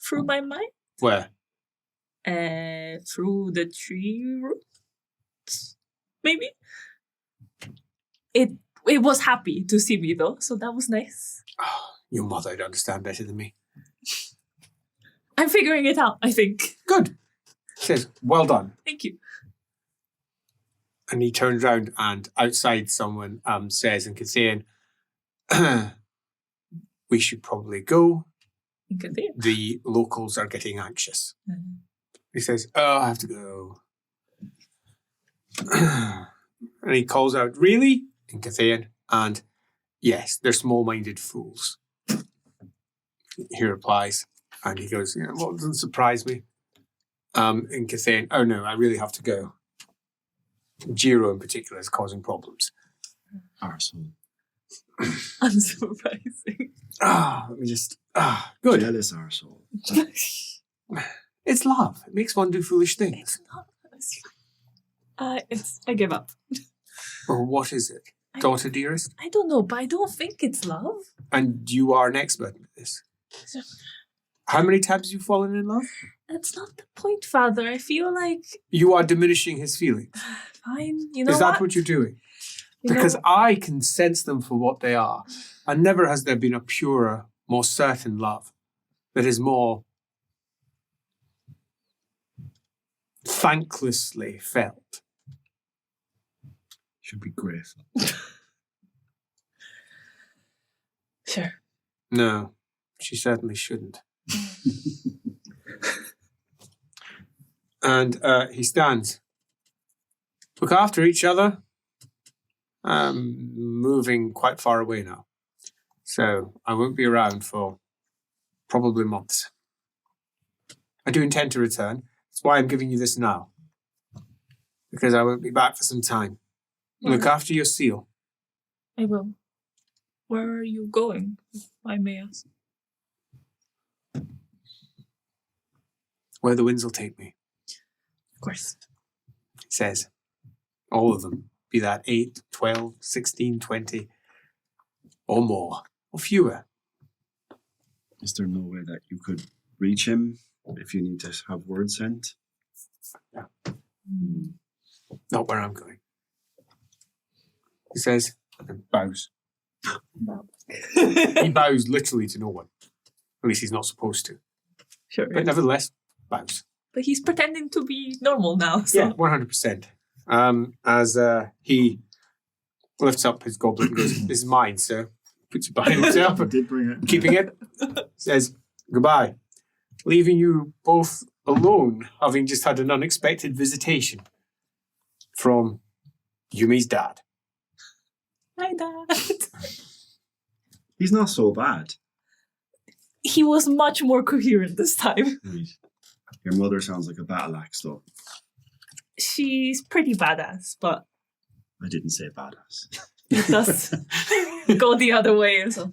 through my mind. Where? Through the tree roots, maybe. It was happy to see me though, so that was nice. Oh, your mother'd understand better than me. I'm figuring it out, I think. Good. Says, well done. Thank you. And he turns around, and outside someone says in Cathayan, we should probably go. In Cathayan? The locals are getting anxious. Mm-hmm. He says, oh, I have to go. And he calls out, really? In Cathayan. And yes, they're small-minded fools. He replies, and he goes, well, it doesn't surprise me. In Cathayan, oh no, I really have to go. Jiro in particular is causing problems. Arsehole. Unsurprising. Let me just, good. Jealous arsehole. It's love. It makes one do foolish things. It's not. I give up. Well, what is it? Daughter dearest? I don't know, but I don't think it's love. And you are an expert at this. How many times have you fallen in love? That's not the point, Father. I feel like... You are diminishing his feelings. Fine, you know Is that what you're doing? Because I can sense them for what they are. And never has there been a purer, more certain love that is more thanklessly felt. Should be grateful. Sure. No, she certainly shouldn't. And he stands. Look after each other. I'm moving quite far away now. So I won't be around for probably months. I do intend to return. That's why I'm giving you this now. Because I won't be back for some time. Look after your seal. I will. Where are you going, if I may ask? Where the winds will take me. Of course. He says. All of them. Be that 8, 12, 16, 20, or more, or fewer. Is there no way that you could reach him if you need to have word sent? No. Not where I'm going. He says, and bows. He bows literally to no one. At least he's not supposed to. Sure. But nevertheless, bows. But he's pretending to be normal now. So. Yeah, 100%. As he lifts up his goblet and goes, this is mine, sir. Puts it behind himself. I did bring it. Keeping it. Says, goodbye. Leaving you both alone, having just had an unexpected visitation from Yumi's dad. Hi, Dad. He's not so bad. He was much more coherent this time. Right. Your mother sounds like a battle axe, though. She's pretty badass, but... I didn't say badass. It does go the other way as well.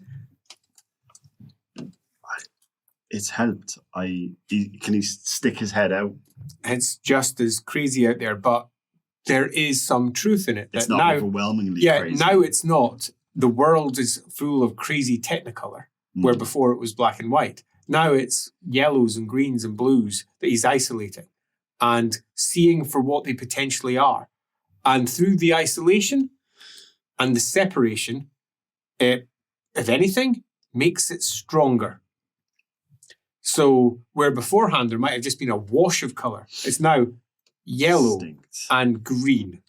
It's helped. Can he stick his head out? It's just as crazy out there, but there is some truth in it. It's that not now, overwhelmingly yeah, crazy. now it's not. The world is full of crazy technicolor, where before it was black and white. Now it's yellows and greens and blues that he's isolating and seeing for what they potentially are. And through the isolation and the separation, it, if anything, makes it stronger. So where beforehand there might have just been a wash of color, it's now yellow Distinct. and green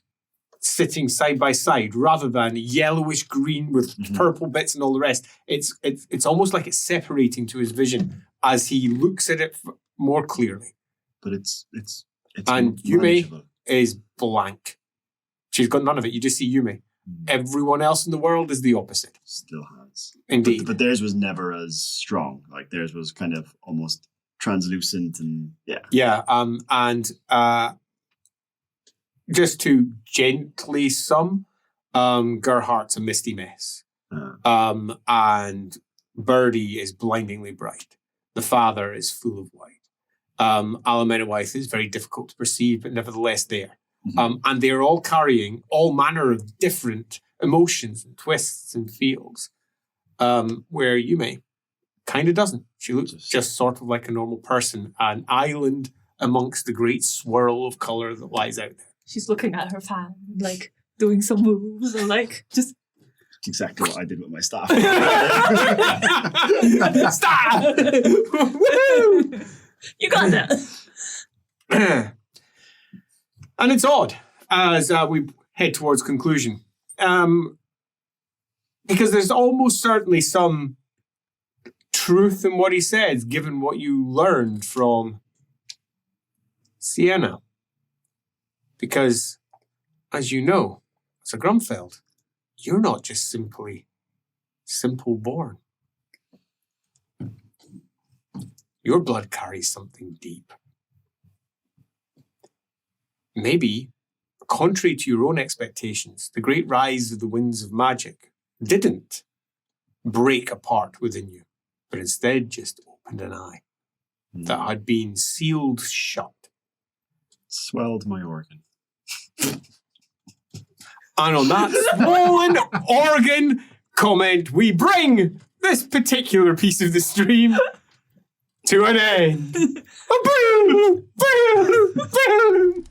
sitting side by side rather than yellowish green with purple bits and all the rest. It's almost like it's separating to his vision as he looks at it more clearly. But it's and Yume manageable. is blank. She's got none of it. You just see Yume. Everyone else in the world is the opposite. Still has. Indeed. But theirs was never as strong. Like theirs was kind of almost translucent and Yeah. And just to gently sum, Gerhardt's a misty mess. And Birdie is blindingly bright. The father is full of white. Alamenewaith is very difficult to perceive, but nevertheless there. And they're all carrying all manner of different emotions and twists and feels. Where Yume kind of doesn't. She looks just sort of like a normal person, an island amongst the great swirl of colour that lies out there. She's looking at her fan, like doing some moves, and like just. It's exactly what I did with my staff. Stop! You got that. And it's odd as we head towards conclusion. Because there's almost certainly some truth in what he says, given what you learned from Sienna. Because, as you know, as a Grumfeld, you're not just simply simple born. Your blood carries something deep. Maybe, contrary to your own expectations, the great rise of the winds of magic didn't break apart within you, but instead just opened an eye that had been sealed shut. Swelled my organ. And on that swollen organ comment, we bring this particular piece of the stream to an end. Boom! Boom! Boom!